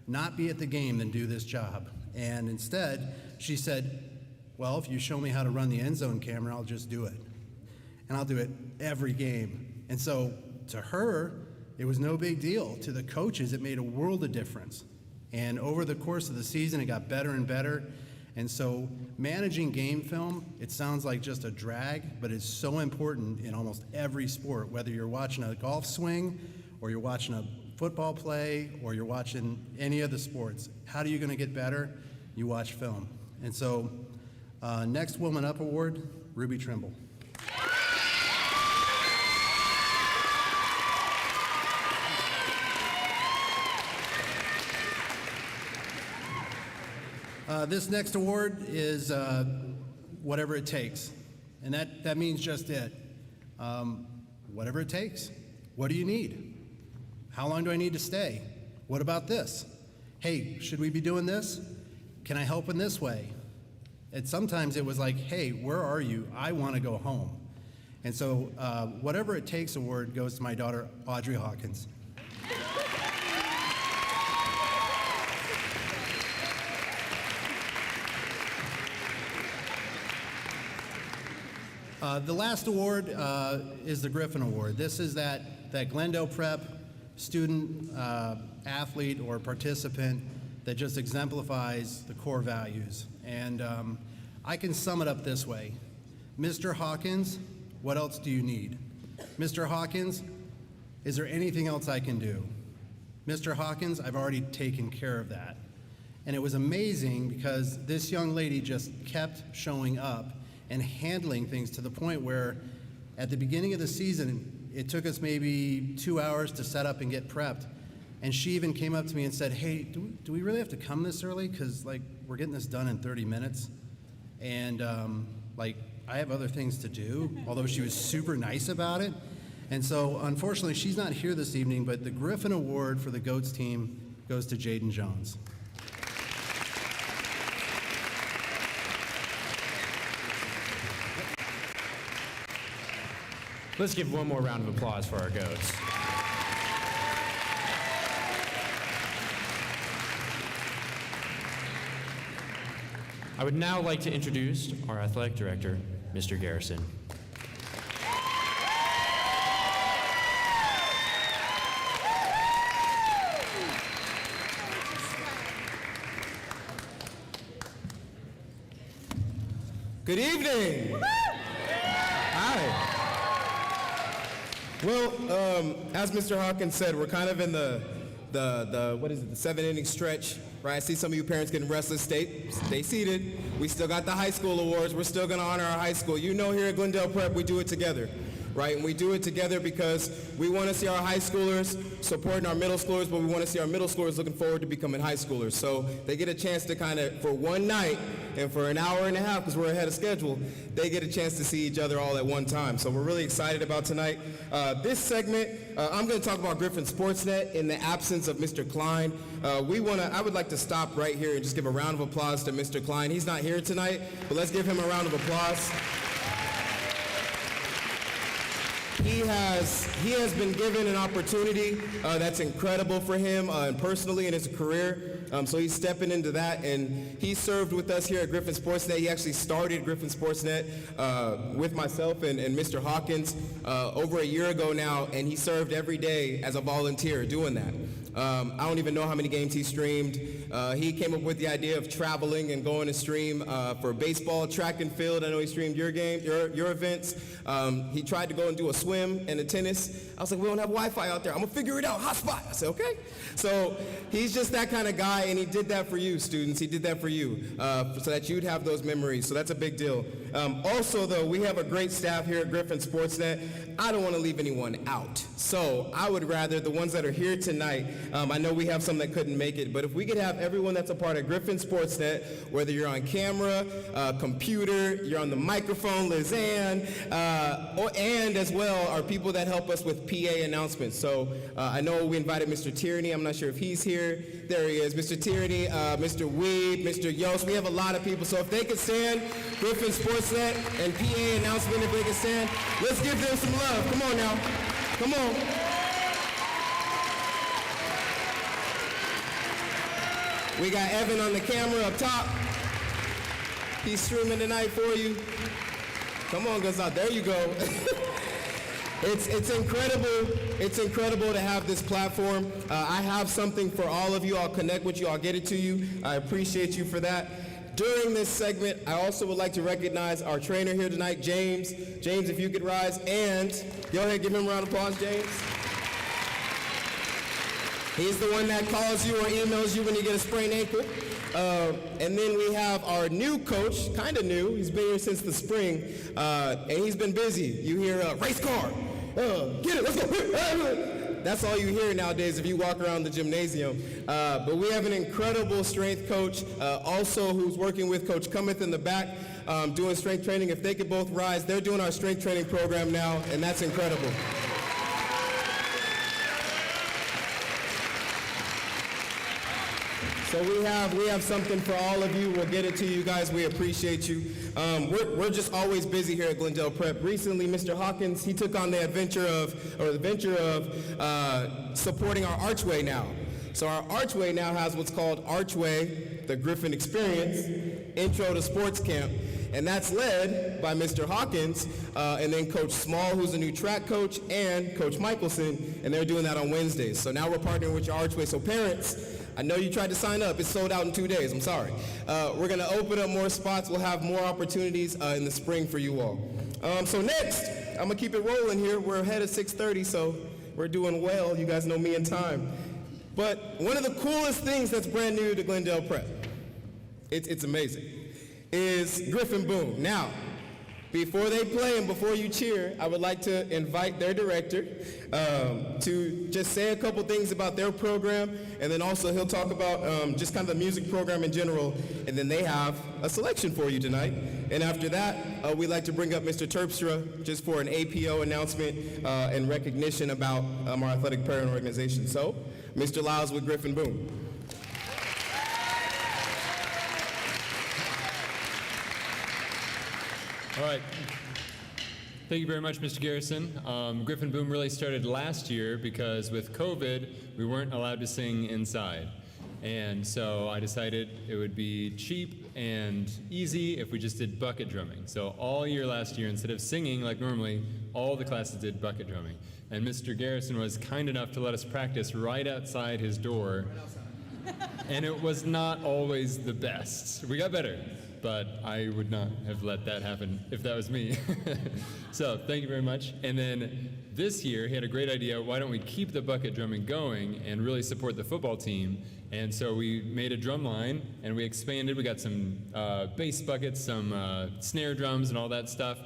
not be at the game than do this job. And instead, she said, well, if you show me how to run the end zone camera, I'll just do it. And I'll do it every game. And so to her, it was no big deal. To the coaches, it made a world of difference. And over the course of the season, it got better and better. And so managing game film, it sounds like just a drag, but it's so important in almost every sport, whether you're watching a golf swing or you're watching a football play or you're watching any of the sports. How are you going to get better? You watch film. And so next Woman Up Award, Ruby Trimble. This next award is whatever it takes, and that means just it. Whatever it takes. What do you need? How long do I need to stay? What about this? Hey, should we be doing this? Can I help in this way? And sometimes it was like, hey, where are you? I want to go home. And so whatever it takes award goes to my daughter, Audrey Hawkins. The last award is the Griffin Award. This is that Glendale Prep student, athlete, or participant that just exemplifies the core values. And I can sum it up this way. Mr. Hawkins, what else do you need? Mr. Hawkins, is there anything else I can do? Mr. Hawkins, I've already taken care of that. And it was amazing because this young lady just kept showing up and handling things to the point where at the beginning of the season, it took us maybe 2 hours to set up and get prepped. And she even came up to me and said, hey, do we really have to come this early? Because we're getting this done in 30 minutes. And I have other things to do, although she was super nice about it. And so unfortunately, she's not here this evening, but the Griffin Award for the GOATS team goes to Jaden Jones. Let's give one more round of applause for our GOATs. I would now like to introduce our athletic director, Mr. Garrison. Good evening. Hi. Well, as Mr. Hawkins said, we're kind of in the 7-inning stretch, right? I see some of you parents getting restless. Stay seated. We still got the high school awards. We're still going to honor our high school. You know, here at Glendale Prep, we do it together, right? And we do it together because we want to see our high schoolers supporting our middle schoolers, but we want to see our middle schoolers looking forward to becoming high schoolers. So they get a chance to kind of, for one night and for an hour and a half, because we're ahead of schedule, they get a chance to see each other all at one time. So we're really excited about tonight. This segment, I'm going to talk about Griffin Sportsnet in the absence of Mr. Klein. I would like to stop right here and just give a round of applause to Mr. Klein. He's not here tonight, but let's give him a round of applause. He has been given an opportunity that's incredible for him and personally in his career. So he's stepping into that, and he served with us here at Griffin Sportsnet. He actually started Griffin Sportsnet with myself and Mr. Hawkins over a year ago now, and he served every day as a volunteer doing that. I don't even know how many games he streamed. He came up with the idea of traveling and going to stream for baseball, track and field. I know he streamed your events. He tried to go and do a swim and a tennis. I was like, we don't have Wi-Fi out there. I'm gonna figure it out, hotspot. I said, okay. So he's just that kind of guy, and he did that for you, students. He did that for you, so that you'd have those memories. So that's a big deal. Also, though, we have a great staff here at Griffin Sportsnet. I don't want to leave anyone out. So I would rather the ones that are here tonight, I know we have some that couldn't make it, but if we could have everyone that's a part of Griffin Sportsnet, whether you're on camera, computer, you're on the microphone, Lizanne, and as well are people that help us with PA announcements. So I know we invited Mr. Tierney. I'm not sure if he's here. There he is, Mr. Tierney, Mr. Weed, Mr. Yost. We have a lot of people. So if they could stand, Griffin Sportsnet and PA announcement, if they could stand, let's give them some love. Come on now. Come on. We got Evan on the camera up top. He's streaming tonight for you. Come on, Gonzalo. There you go. It's incredible. It's incredible to have this platform. I have something for all of you. I'll connect with you. I'll get it to you. I appreciate you for that. During this segment, I also would like to recognize our trainer here tonight, James. James, if you could rise, and go ahead, give him a round of applause, James. He's the one that calls you or emails you when you get a sprained ankle. And then we have our new coach, kind of new. He's been here since the spring, and he's been busy. You hear race car, get it, let's go. That's all you hear nowadays if you walk around the gymnasium. But we have an incredible strength coach, also who's working with Coach Cometh in the back, doing strength training. If they could both rise, they're doing our strength training program now, and that's incredible. So we have something for all of you. We'll get it to you guys. We appreciate you. We're just always busy here at Glendale Prep. Recently, Mr. Hawkins, he took on the venture of supporting our Archway now. So our Archway now has what's called Archway, the Griffin Experience, Intro to Sports Camp. And that's led by Mr. Hawkins, and then Coach Small, who's a new track coach, and Coach Michelson, and they're doing that on Wednesdays. So now we're partnering with your Archway. So parents, I know you tried to sign up. It's sold out in 2 days. I'm sorry. We're going to open up more spots. We'll have more opportunities in the spring for you all. So next, I'm going to keep it rolling here. We're ahead of 6:30, so we're doing well. You guys know me in time. But one of the coolest things that's brand new to Glendale Prep, it's amazing, is Griffin Boom. Now, before they play and before you cheer, I would like to invite their director to just say a couple things about their program, and then also he'll talk about just kind of the music program in general, and then they have a selection for you tonight. And after that, we'd like to bring up Mr. Terpstra just for an APO announcement and recognition about our athletic parent organization. So, Mr. Lyles with Griffin Boom. All right. Thank you very much, Mr. Garrison. Griffin Boom really started last year because with COVID, we weren't allowed to sing inside. And so I decided it would be cheap and easy if we just did bucket drumming. So all year last year, instead of singing like normally, all the classes did bucket drumming. And Mr. Garrison was kind enough to let us practice right outside his door. And it was not always the best. We got better, but I would not have let that happen if that was me. So thank you very much. And then this year, he had a great idea. Why don't we keep the bucket drumming going and really support the football team? And so we made a drum line, and we expanded. We got some bass buckets, some snare drums, and all that stuff.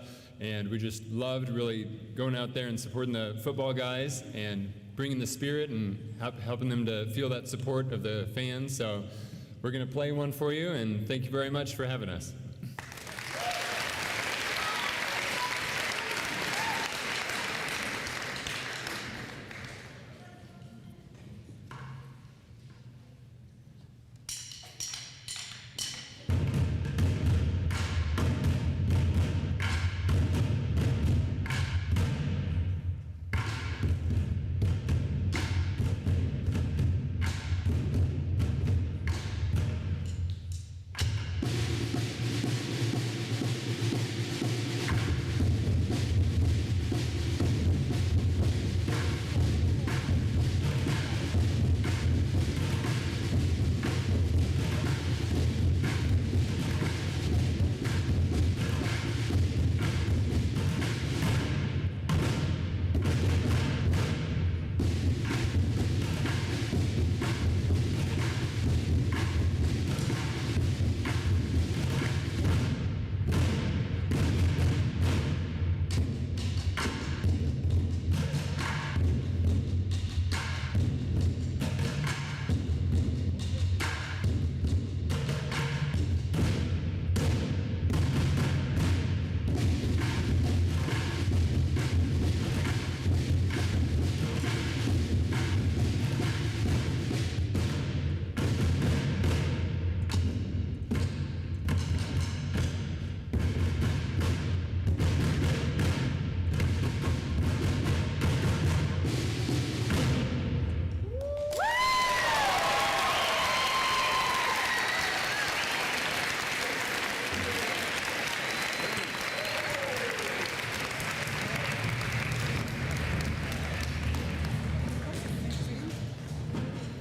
And we just loved really going out there and supporting the football guys and bringing the spirit and helping them to feel that support of the fans. So we're going to play one for you, and thank you very much for having us.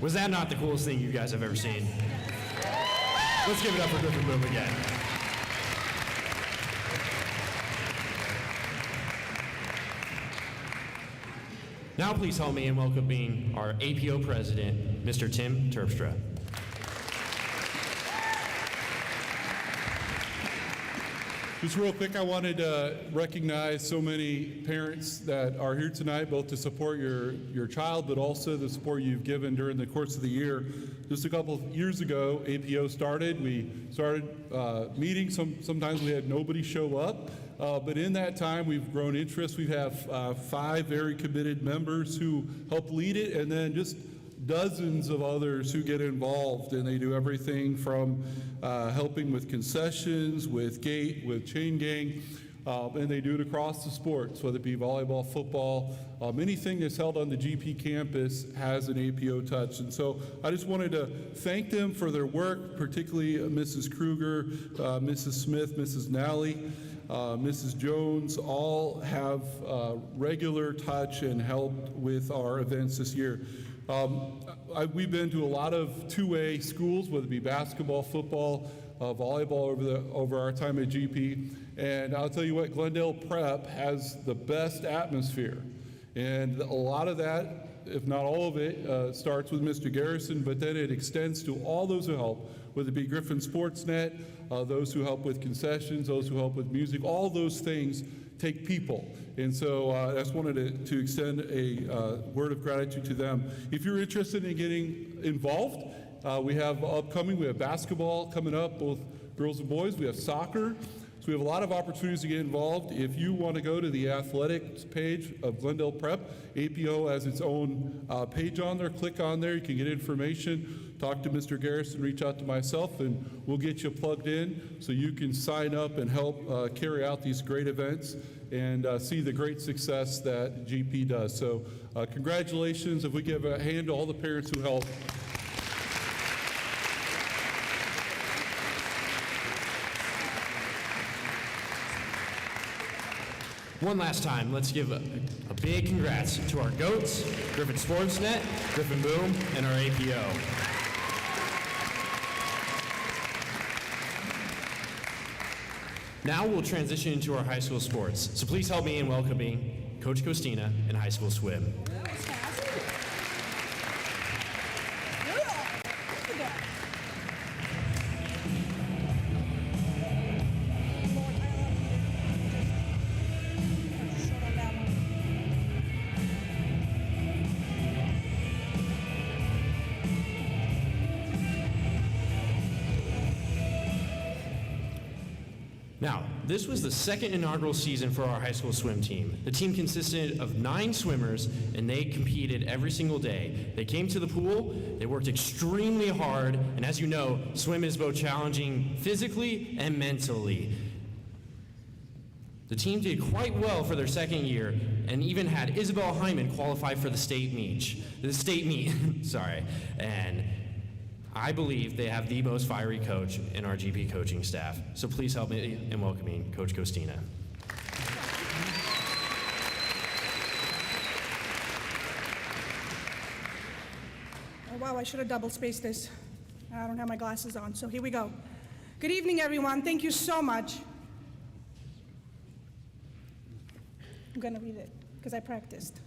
Was that not the coolest thing you guys have ever seen? Let's give it up for Griffin Boom again. Now please help me in welcoming our APO president, Mr. Tim Terpstra. Just real quick, I wanted to recognize so many parents that are here tonight, both to support your child, but also the support you've given during the course of the year. Just a couple of years ago, APO started. We started meeting. Sometimes we had nobody show up, but in that time, we've grown interest. We have 5 very committed members who help lead it, and then just dozens of others who get involved, and they do everything from helping with concessions, with gate, with chain gang, and they do it across the sports, whether it be volleyball, football, anything that's held on the GP campus has an APO touch. And so I just wanted to thank them for their work, particularly Mrs. Kruger, Mrs. Smith, Mrs. Nally, Mrs. Jones, all have regular touch and helped with our events this year. We've been to a lot of two-way schools, whether it be basketball, football, volleyball over our time at GP. And I'll tell you what, Glendale Prep has the best atmosphere. And a lot of that, if not all of it, starts with Mr. Garrison, but then it extends to all those who help, whether it be Griffin Sportsnet, those who help with concessions, those who help with music, all those things take people. And so I just wanted to extend a word of gratitude to them. If you're interested in getting involved, we have basketball coming up, both girls and boys. We have soccer. So we have a lot of opportunities to get involved. If you want to go to the athletics page of Glendale Prep, APO has its own page on there. Click on there. You can get information. Talk to Mr. Garrison, reach out to myself, and we'll get you plugged in so you can sign up and help carry out these great events and see the great success that GP does. So congratulations. If we give a hand to all the parents who help. One last time, let's give a big congrats to our GOATs, Griffin Sportsnet, Griffin Boom, and our APO. Now we'll transition into our high school sports. So please help me in welcoming Coach Costina in high school swim. Now, this was the second inaugural season for our high school swim team. The team consisted of 9 swimmers, and they competed every single day. They came to the pool, they worked extremely hard, and as you know, swim is both challenging physically and mentally. The team did quite well for their second year, and even had Isabella Heinemann qualify for the state meet. And I believe they have the most fiery coach in our GP coaching staff. So please help me in welcoming Coach Costina. Oh, wow, I should have double-spaced this. I don't have my glasses on, so here we go. Good evening, everyone. Thank you so much. I'm going to read it because I practiced.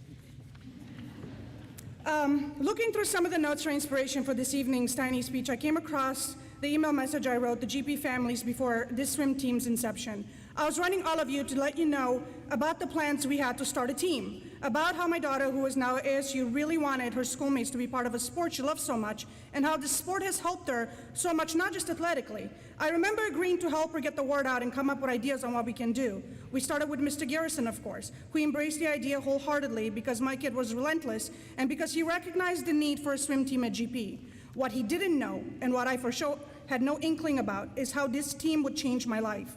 Looking through some of the notes for inspiration for this evening's tiny speech, I came across the email message I wrote the GP families before this swim team's inception. I was writing all of you to let you know about the plans we had to start a team, about how my daughter, who is now at ASU, really wanted her schoolmates to be part of a sport she loves so much, and how this sport has helped her so much, not just athletically. I remember agreeing to help her get the word out and come up with ideas on what we can do. We started with Mr. Garrison, of course, who embraced the idea wholeheartedly because my kid was relentless and because he recognized the need for a swim team at GP. What he didn't know, and what I for sure had no inkling about, is how this team would change my life.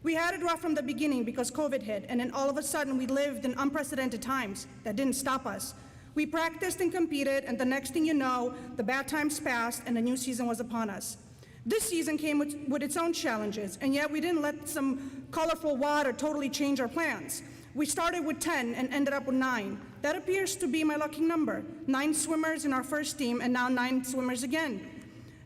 We had it rough from the beginning because COVID hit, and then all of a sudden we lived in unprecedented times. That didn't stop us. We practiced and competed, and the next thing you know, the bad times passed and the new season was upon us. This season came with its own challenges, and yet we didn't let some colorful water totally change our plans. We started with 10 and ended up with 9. That appears to be my lucky number. 9 swimmers in our first team, and now 9 swimmers again.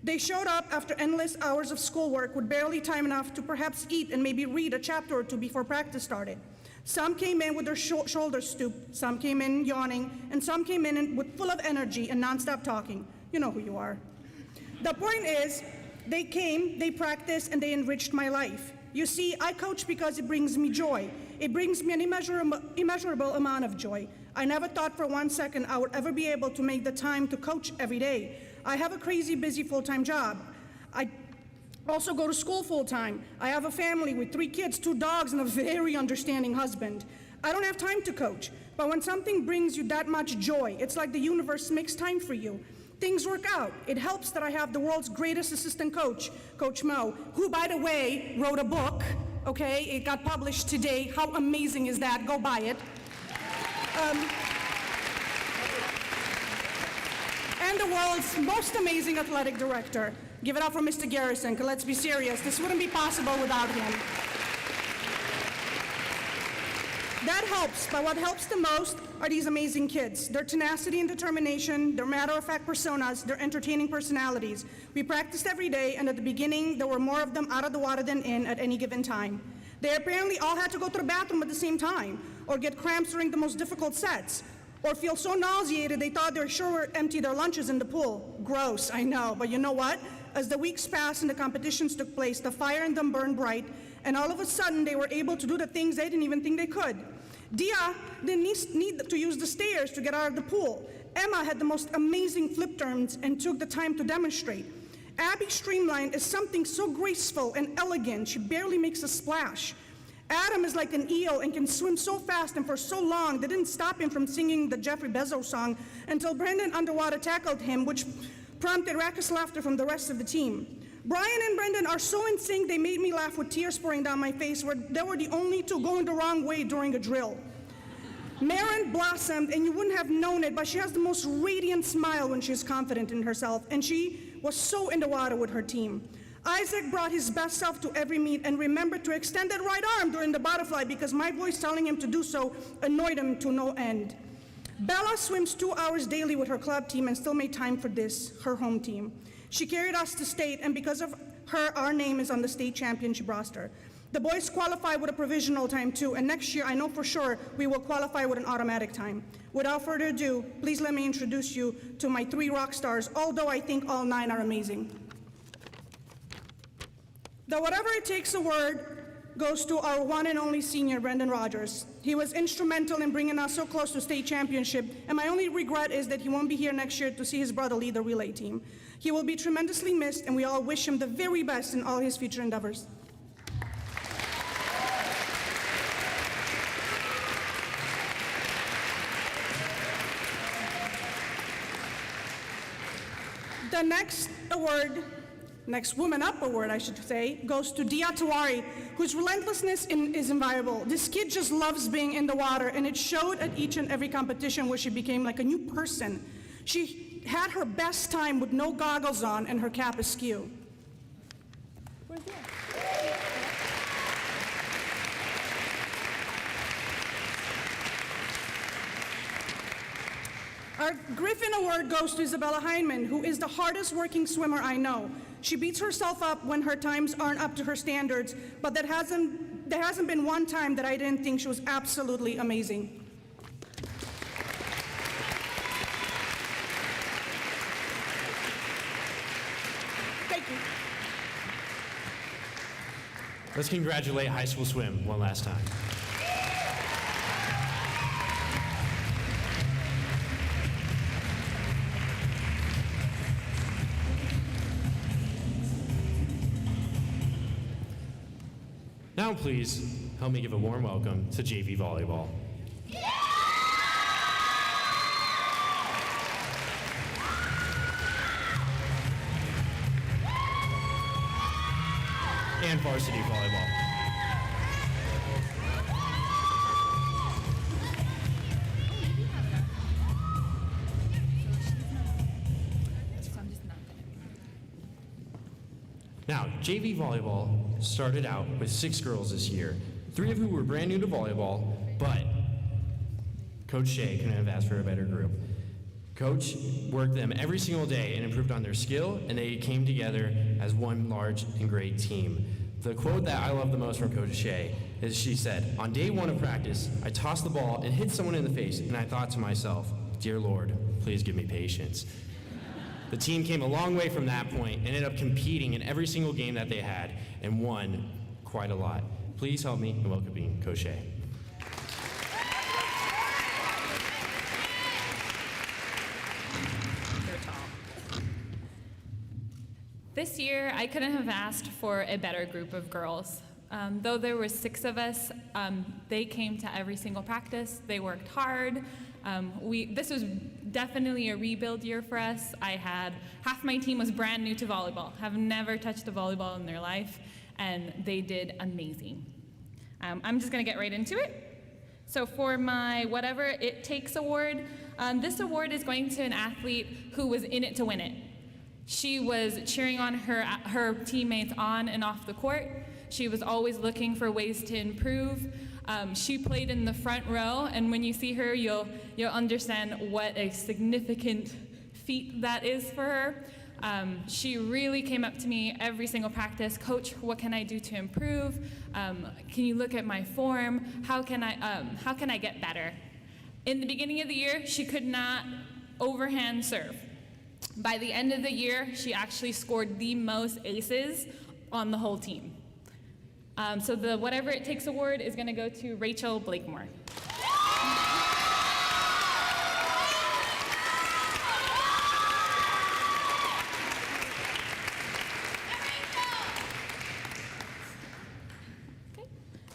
They showed up after endless hours of schoolwork with barely time enough to perhaps eat and maybe read a chapter or two before practice started. Some came in with their shoulders stooped, some came in yawning, and some came in with full of energy and nonstop talking. You know who you are. The point is, they came, they practiced, and they enriched my life. You see, I coach because it brings me joy. It brings me an immeasurable amount of joy. I never thought for 1 second I would ever be able to make the time to coach every day. I have a crazy busy full-time job. I also go to school full-time. I have a family with 3 kids, 2 dogs, and a very understanding husband. I don't have time to coach, but when something brings you that much joy, it's like the universe makes time for you. Things work out. It helps that I have the world's greatest assistant coach, Coach Mo, who, by the way, wrote a book, okay? It got published today. How amazing is that? Go buy it. And the world's most amazing athletic director. Give it up for Mr. Garrison, because let's be serious, this wouldn't be possible without him. That helps, but what helps the most are these amazing kids. Their tenacity and determination, their matter-of-fact personas, their entertaining personalities. We practiced every day, and at the beginning, there were more of them out of the water than in at any given time. They apparently all had to go to the bathroom at the same time, or get cramps during the most difficult sets, or feel so nauseated they thought they sure would empty their lunches in the pool. Gross, I know, but you know what? As the weeks passed and the competitions took place, the fire in them burned bright, and all of a sudden they were able to do the things they didn't even think they could. Dia didn't need to use the stairs to get out of the pool. Emma had the most amazing flip turns and took the time to demonstrate. Abby streamlined is something so graceful and elegant, she barely makes a splash. Adam is like an eel and can swim so fast and for so long they didn't stop him from singing the Jeffrey Bezos song until Brendan underwater tackled him, which prompted raucous laughter from the rest of the team. Brian and Brendan are so in sync they made me laugh with tears pouring down my face where they were the only 2 going the wrong way during a drill. Maren blossomed, and you wouldn't have known it, but she has the most radiant smile when she's confident in herself, and she was so in the water with her team. Isaac brought his best self to every meet and remembered to extend that right arm during the butterfly because my voice telling him to do so annoyed him to no end. Bella swims 2 hours daily with her club team and still made time for this, her home team. She carried us to state, and because of her, our name is on the state championship roster. The boys qualify with a provisional time too, and next year I know for sure we will qualify with an automatic time. Without further ado, please let me introduce you to my 3 rock stars, although I think all 9 are amazing. The Whatever It Takes award goes to our one and only senior, Brendan Rogers. He was instrumental in bringing us so close to state championship, and my only regret is that he won't be here next year to see his brother lead the relay team. He will be tremendously missed, and we all wish him the very best in all his future endeavors. The next Woman Up award, I should say, goes to Dia Tawari, whose relentlessness is inviolable. This kid just loves being in the water, and it showed at each and every competition where she became like a new person. She had her best time with no goggles on and her cap askew. Where's Dia? Our Griffin Award goes to Isabella Heinemann, who is the hardest working swimmer I know. She beats herself up when her times aren't up to her standards, but there hasn't been one time that I didn't think she was absolutely amazing. Thank you. Let's congratulate High School Swim one last time. Now, please, help me give a warm welcome to JV Volleyball. And Varsity Volleyball. Now, JV Volleyball started out with 6 girls this year, 3 of who were brand new to volleyball, but Coach Scheidt couldn't have asked for a better group. Coach worked them every single day and improved on their skill, and they came together as one large and great team. The quote that I love the most from Coach Scheidt is she said, "On day one of practice, I tossed the ball and hit someone in the face, and I thought to myself, dear Lord, please give me patience." The team came a long way from that point and ended up competing in every single game that they had and won quite a lot. Please help me in welcoming Coach Scheidt. This year, I couldn't have asked for a better group of girls. Though there were 6 of us, they came to every single practice. They worked hard. This was definitely a rebuild year for us. Half my team was brand new to volleyball, have never touched a volleyball in their life, and they did amazing. I'm just gonna get right into it. So for my Whatever It Takes award, this award is going to an athlete who was in it to win it. She was cheering on her teammates on and off the court. She was always looking for ways to improve. She played in the front row, and when you see her, you'll understand what a significant feat that is for her. She really came up to me every single practice. "Coach, what can I do to improve? Can you look at my form? How can I get better?" In the beginning of the year, she could not overhand serve. By the end of the year, she actually scored the most aces on the whole team. So the Whatever It Takes award is going to go to Rachel Blakemore.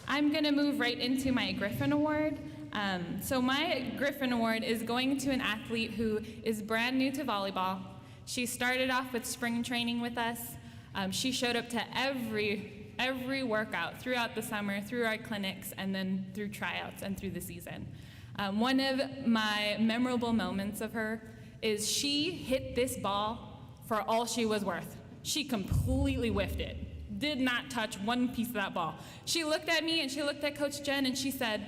I'm going to move right into my Griffin Award. So my Griffin Award is going to an athlete who is brand new to volleyball. She started off with spring training with us. She showed up to every workout throughout the summer, through our clinics, and then through tryouts and through the season. One of my memorable moments of her is she hit this ball for all she was worth. She completely whiffed it. Did not touch one piece of that ball. She looked at me and she looked at Coach Jen and she said,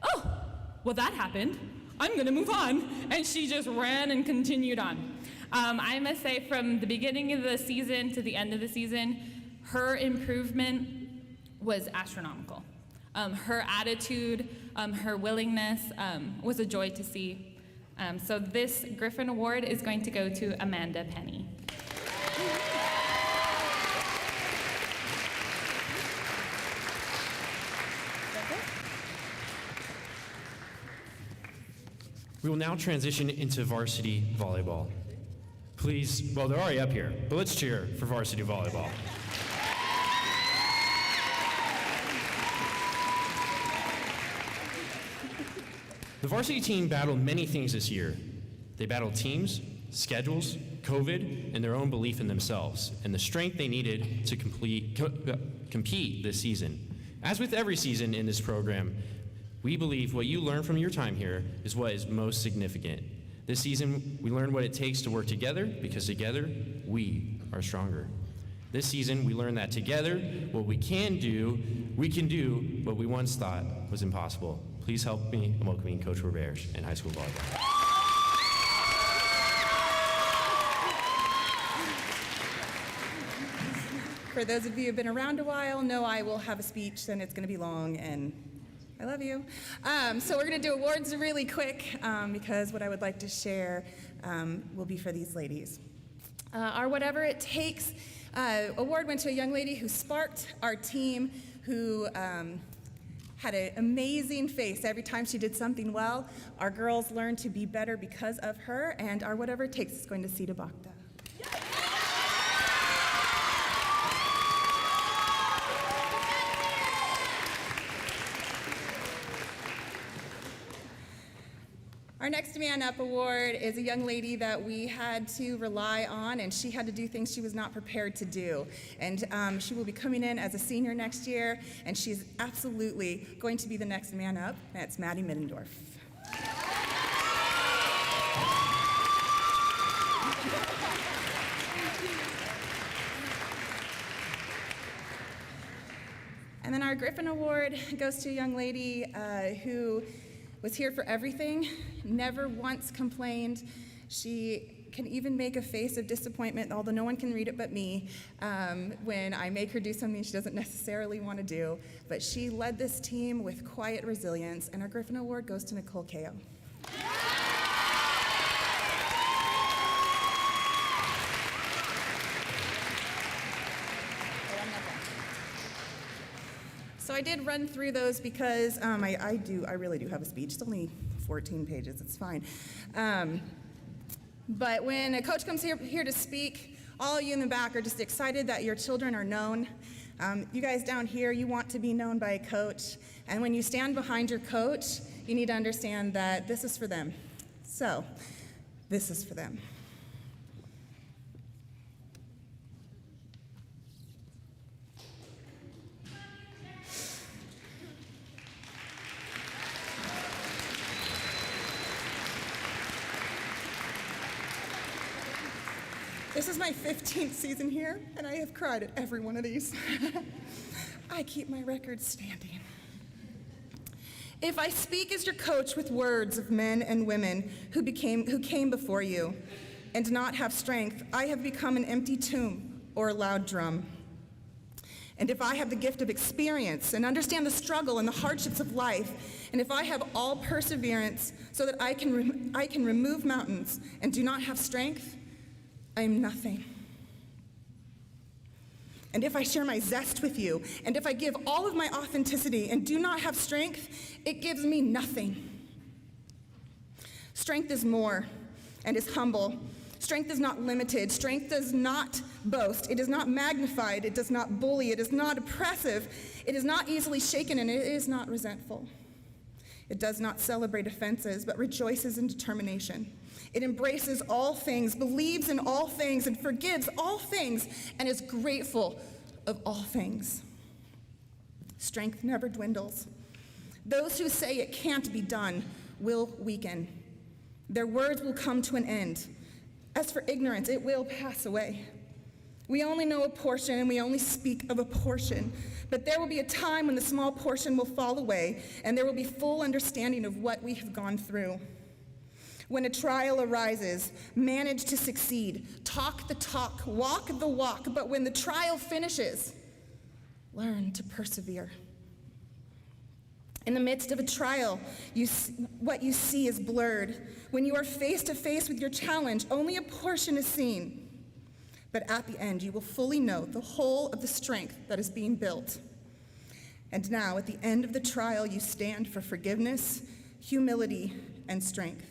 "Oh, well that happened. I'm gonna move on." And she just ran and continued on. I must say, from the beginning of the season to the end of the season, her improvement was astronomical. Her attitude, her willingness was a joy to see. So this Griffin Award is going to go to Amanda Penny. We will now transition into varsity volleyball. Please, well, they're already up here, but let's cheer for varsity volleyball. The varsity team battled many things this year. They battled teams, schedules, COVID, and their own belief in themselves, and the strength they needed to compete this season. As with every season in this program, we believe what you learn from your time here is what is most significant. This season, we learned what it takes to work together, because together, we are stronger. This season, we learned that together, what we can do what we once thought was impossible. Please help me in welcoming Coach Roberge in high school volleyball. For those of you who've been around a while, know I will have a speech, and it's going to be long, and I love you. So we're going to do awards really quick because what I would like to share will be for these ladies. Our Whatever It Takes award went to a young lady who sparked our team, who had an amazing face every time she did something well. Our girls learned to be better because of her, and our Whatever It Takes is going to Sita Bhakta. Our Next Man Up award is a young lady that we had to rely on, and she had to do things she was not prepared to do. And she will be coming in as a senior next year, and she's absolutely going to be the next man up. That's Maddie Middendorf. And And then our Griffin Award goes to a young lady who was here for everything, never once complained. She can even make a face of disappointment, although no one can read it but me, when I make her do something she doesn't necessarily want to do. But she led this team with quiet resilience, and our Griffin Award goes to Nicole Kao. So I did run through those because I really do have a speech. It's only 14 pages, it's fine. But when a coach comes here to speak, all of you in the back are just excited that your children are known. You guys down here, you want to be known by a coach. And when you stand behind your coach, you need to understand that this is for them. So, this is for them. This is my 15th season here, and I have cried at every one of these. I keep my record standing. If I speak as your coach with words of men and women who came before you and did not have strength, I have become an empty tomb or a loud drum. And if I have the gift of experience and understand the struggle and the hardships of life, and if I have all perseverance so that I can remove mountains and do not have strength, I am nothing. And if I share my zest with you, and if I give all of my authenticity and do not have strength, it gives me nothing. Strength is more and is humble. Strength is not limited. Strength does not boast. It is not magnified. It does not bully. It is not oppressive. It is not easily shaken, and it is not resentful. It does not celebrate offenses, but rejoices in determination. It embraces all things, believes in all things, and forgives all things, and is grateful of all things. Strength never dwindles. Those who say it can't be done will weaken. Their words will come to an end. As for ignorance, it will pass away. We only know a portion, and we only speak of a portion. But there will be a time when the small portion will fall away, and there will be full understanding of what we have gone through. When a trial arises, manage to succeed. Talk the talk, walk the walk, but when the trial finishes, learn to persevere. In the midst of a trial, what you see is blurred. When you are face to face with your challenge, only a portion is seen. But at the end, you will fully know the whole of the strength that is being built. And now, at the end of the trial, you stand for forgiveness, humility, and strength.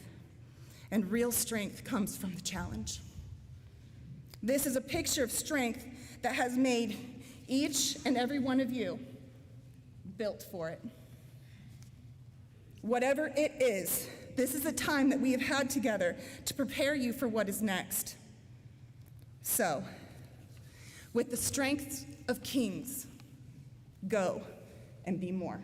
And real strength comes from the challenge. This is a picture of strength that has made each and every one of you built for it. Whatever it is, this is the time that we have had together to prepare you for what is next. So, with the strength of kings, go and be more.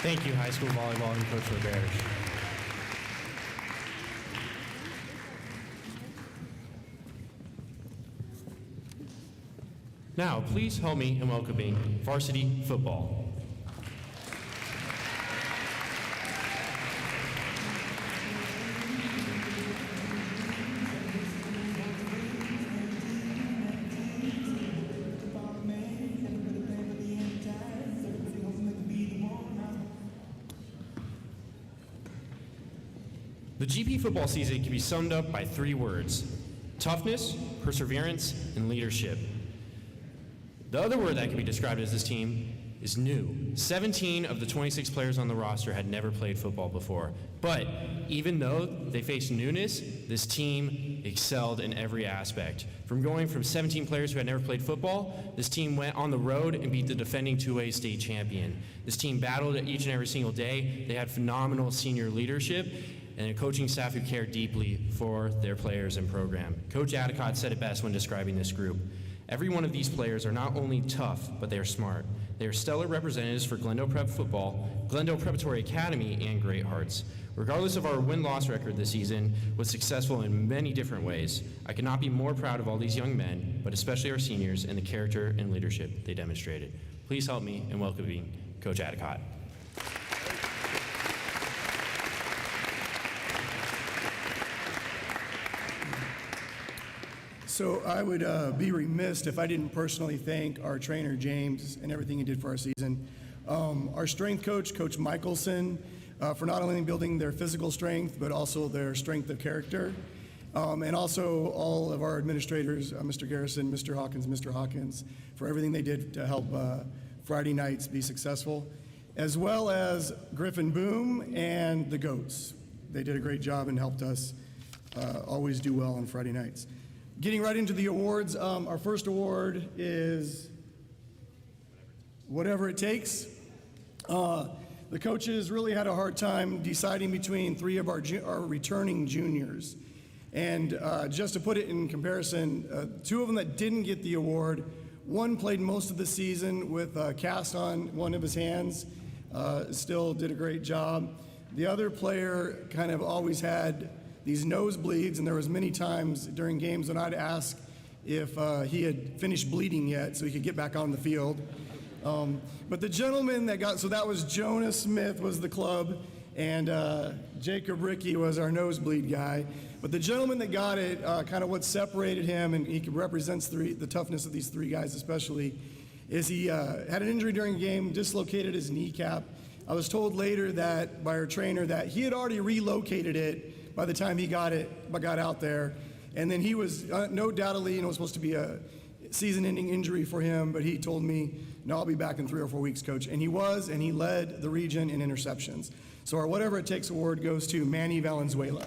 Thank you, high school volleyball and Coach LaBerge. Now, please help me in welcoming Varsity Football. The GP football season can be summed up by 3 words: toughness, perseverance, and leadership. The other word that can be described as this team is new. 17 of the 26 players on the roster had never played football before. But even though they faced newness, this team excelled in every aspect. From going from 17 players who had never played football, this team went on the road and beat the defending 2A state champion. This team battled each and every single day. They had phenomenal senior leadership and a coaching staff who cared deeply for their players and program. Coach Adicott said it best when describing this group. Every one of these players are not only tough, but they are smart. They are stellar representatives for Glendale Prep Football, Glendale Preparatory Academy, and Great Hearts. Regardless of our win-loss record this season, was successful in many different ways. I could not be more proud of all these young men, but especially our seniors and the character and leadership they demonstrated. Please help me in welcoming Coach Addicott. So I would be remiss if I didn't personally thank our trainer, James, and everything he did for our season. Our strength coach, Coach Michelson, for not only building their physical strength, but also their strength of character. And also all of our administrators, Mr. Garrison, Mr. Hawkins, for everything they did to help Friday nights be successful, as well as Griffin Boom and the Goats. They did a great job and helped us always do well on Friday nights. Getting right into the awards, our first award is Whatever It Takes. The coaches really had a hard time deciding between three of our returning juniors. And just to put it in comparison, two of them that didn't get the award, one played most of the season with a cast on one of his hands, still did a great job. The other player kind of always had these nosebleeds, and there was many times during games when I'd ask if he had finished bleeding yet so he could get back on the field. But the gentleman that got, so that was Jonah Smith was the club, and Jacob Rickey was our nosebleed guy. But the gentleman that got it, kind of what separated him, and he represents the toughness of these three guys especially, is he had an injury during a game, dislocated his kneecap. I was told later that by our trainer that he had already relocated it by the time he got out there. And then he was no doubtedly, it was supposed to be a season-ending injury for him, but he told me, no, I'll be back in 3 or 4 weeks, coach. And he was, and he led the region in interceptions. So our Whatever It Takes award goes to Manny Valenzuela.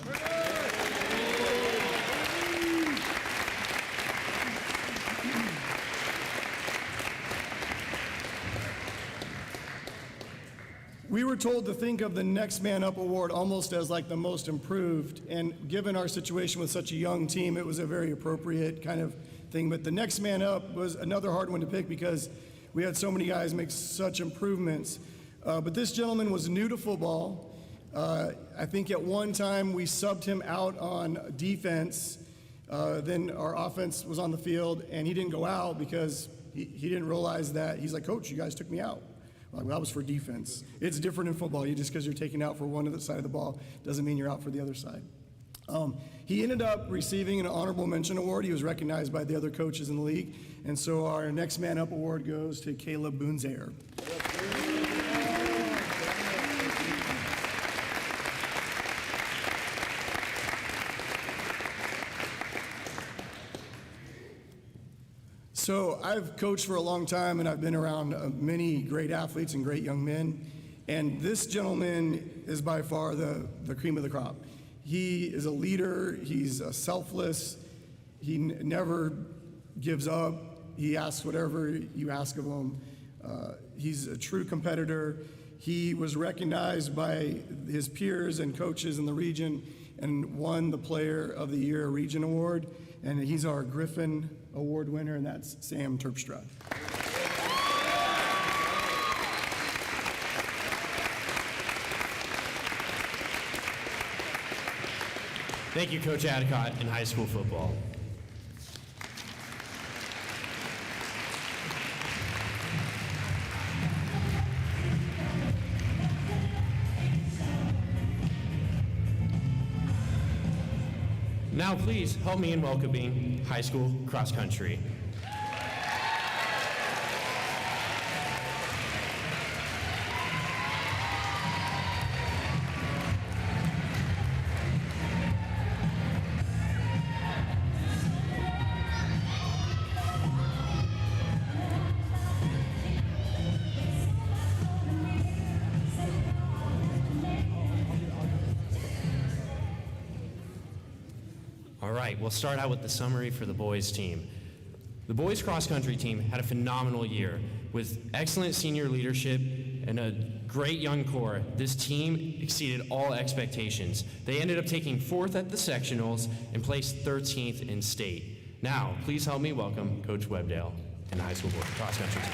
We were told to think of the Next Man Up award almost as like the most improved, and given our situation with such a young team, it was a very appropriate kind of thing. But the Next Man Up was another hard one to pick because we had so many guys make such improvements. But this gentleman was new to football. I think at one time we subbed him out on defense. Then our offense was on the field, and he didn't go out because he didn't realize that. He's like, Coach, you guys took me out. Well, that was for defense. It's different in football. Just because you're taken out for one of the side of the ball doesn't mean you're out for the other side. He ended up receiving an honorable mention award. He was recognized by the other coaches in the league. And so our Next Man Up award goes to Caleb Boonsayer. So I've coached for a long time, and I've been around many great athletes and great young men. And this gentleman is by far the cream of the crop. He is a leader. He's selfless. He never gives up. He asks whatever you ask of him. He's a true competitor. He was recognized by his peers and coaches in the region and won the Player of the Year Region Award. And he's our Griffin Award winner, and that's Sam Terpstra. Thank you, Coach Addicott in high school football. Now please help me in welcoming high school cross country. All right, we'll start out with the summary for the boys team. The boys cross-country team had a phenomenal year. With excellent senior leadership and a great young core, this team exceeded all expectations. They ended up taking 4th at the sectionals and placed 13th in state. Now, please help me welcome Coach Webdale and the high school cross country team.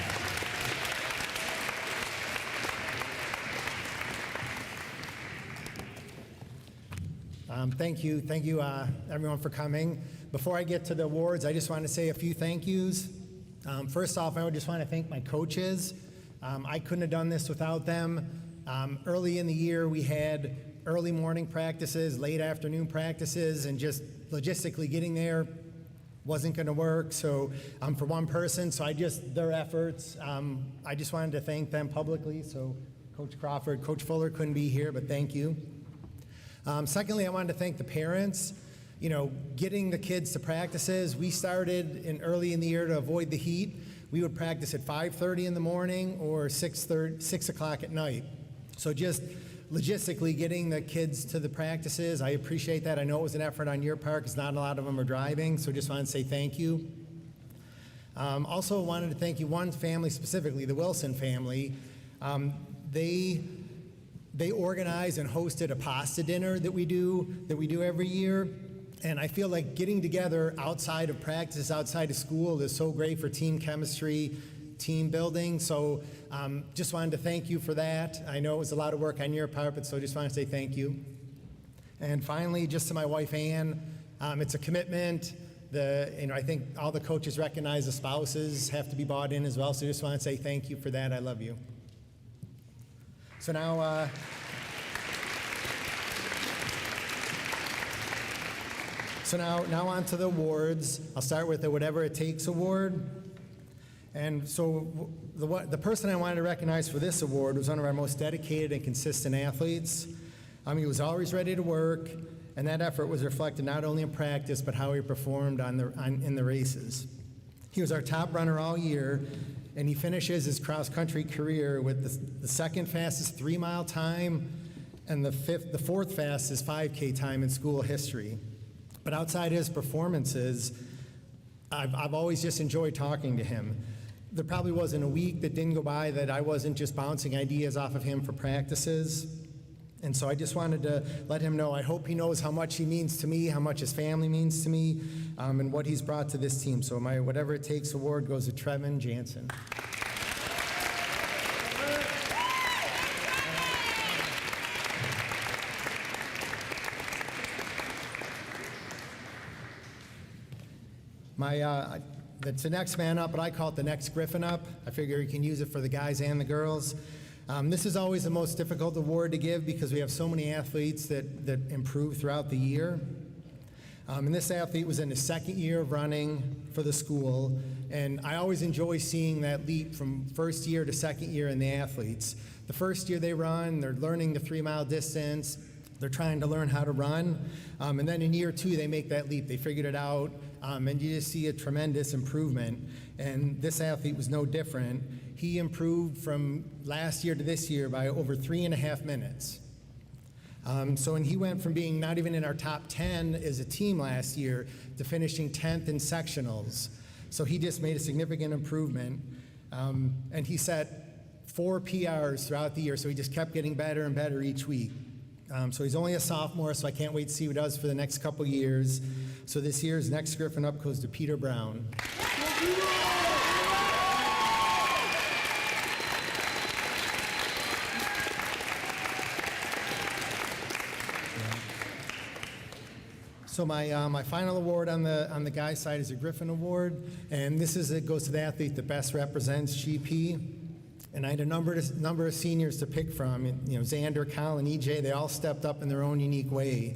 Thank you, everyone, for coming. Before I get to the awards, I just want to say a few thank yous. First off, I would just want to thank my coaches. I couldn't have done this without them. Early in the year, we had early morning practices, late afternoon practices, and just logistically getting there wasn't going to work. So for one person, their efforts, I just wanted to thank them publicly. So Coach Crawford, Coach Fuller couldn't be here, but thank you. Secondly, I wanted to thank the parents. You know, getting the kids to practices, we started early in the year to avoid the heat. We would practice at 5:30 in the morning or 6 o'clock at night. So just logistically getting the kids to the practices, I appreciate that. I know it was an effort on your part because not a lot of them are driving, so just wanted to say thank you. Also wanted to thank you, one family specifically, the Wilson family. They organized and hosted a pasta dinner that we do every year. And I feel like getting together outside of practice, outside of school is so great for team chemistry, team building. So just wanted to thank you for that. I know it was a lot of work on your part, but so just wanted to say thank you. And finally, just to my wife, Ann, it's a commitment. I think all the coaches recognize the spouses have to be bought in as well. So just want to say thank you for that. I love you. So now, now on to the awards. I'll start with the Whatever It Takes award. And so the person I wanted to recognize for this award was one of our most dedicated and consistent athletes. He was always ready to work, and that effort was reflected not only in practice, but how he performed in the races. He was our top runner all year, and he finishes his cross-country career with the second fastest 3-mile time and the fourth fastest 5K time in school history. But outside his performances, I've always just enjoyed talking to him. There probably wasn't a week that didn't go by that I wasn't just bouncing ideas off of him for practices. And so I just wanted to let him know, I hope he knows how much he means to me, how much his family means to me, and what he's brought to this team. So my Whatever It Takes award goes to Trevin Jansen. That's the next man up, but I call it the next Griffin up. I figure you can use it for the guys and the girls. This is always the most difficult award to give because we have so many athletes that improve throughout the year. And this athlete was in his second year of running for the school, and I always enjoy seeing that leap from first year to second year in the athletes. The first year they run, they're learning the 3-mile distance, they're trying to learn how to run, and then in year 2 they make that leap, they figured it out, and you just see a tremendous improvement. And this athlete was no different. He improved from last year to this year by over 3.5 minutes. And he went from being not even in our top 10 as a team last year to finishing 10th in sectionals. So he just made a significant improvement. And he set 4 PRs throughout the year, so he just kept getting better and better each week. So he's only a sophomore, so I can't wait to see what he does for the next couple years. So this year's next Griffin up goes to Peter Brown. So my final award on the guys' side is a Griffin Award, and it goes to the athlete that best represents GP. And I had a number of seniors to pick from. Xander, Colin, EJ, they all stepped up in their own unique way.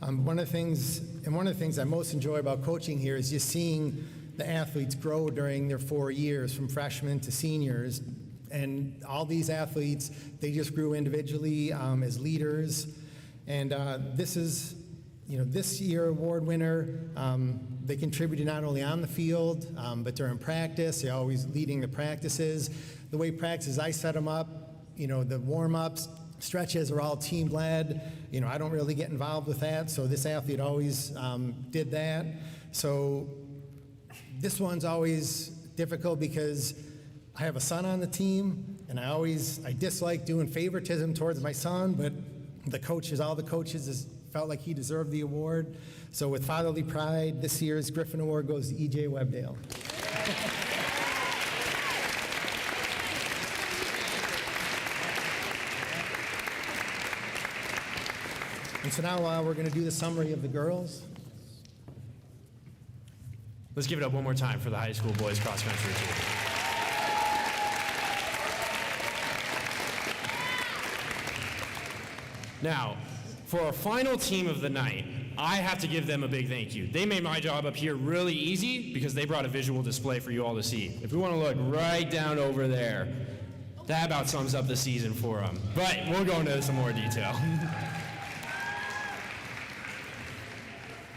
One of the things I most enjoy about coaching here is just seeing the athletes grow during their 4 years, from freshmen to seniors. And all these athletes, they just grew individually as leaders. And this year award winner, they contributed not only on the field, but during practice. They're always leading the practices. The way practices, I set them up, the warm-ups, stretches are all team-led. I don't really get involved with that, so this athlete always did that. So this one's always difficult because I have a son on the team, and I dislike doing favoritism towards my son, but all the coaches felt like he deserved the award. So with fatherly pride, this year's Griffin Award goes to E.J. Webdale. And so now we're going to do the summary of the girls. Let's give it up one more time for the high school boys cross country team. Now, for our final team of the night, I have to give them a big thank you. They made my job up here really easy because they brought a visual display for you all to see. If we want to look right down over there, that about sums up the season for them. But we'll go into some more detail.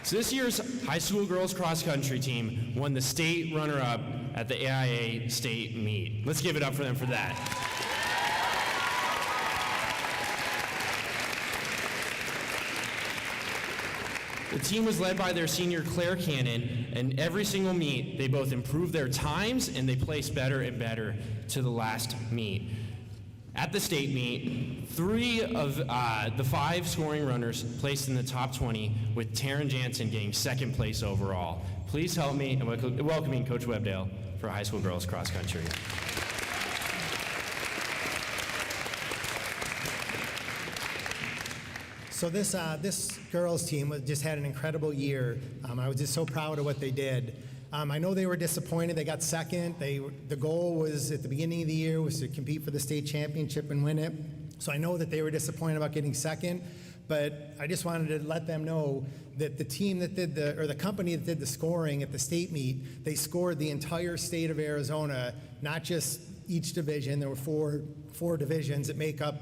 So this year's high school girls cross country team won the state runner-up at the AIA state meet. Let's give it up for them for that. The team was led by their senior Claire Cannon, and every single meet, they both improved their times and they placed better and better to the last meet. At the state meet, 3 of the 5 scoring runners placed in the top 20, with Taryn Jansen getting 2nd place overall. Please help me in welcoming Coach Webdale for high school girls cross country. So this girls team just had an incredible year. I was just so proud of what they did. I know they were disappointed. They got 2nd. The goal was at the beginning of the year was to compete for the state championship and win it. So I know that they were disappointed about getting 2nd, but I just wanted to let them know that the team that did the company that did the scoring at the state meet, they scored the entire state of Arizona, not just each division. There were four divisions that make up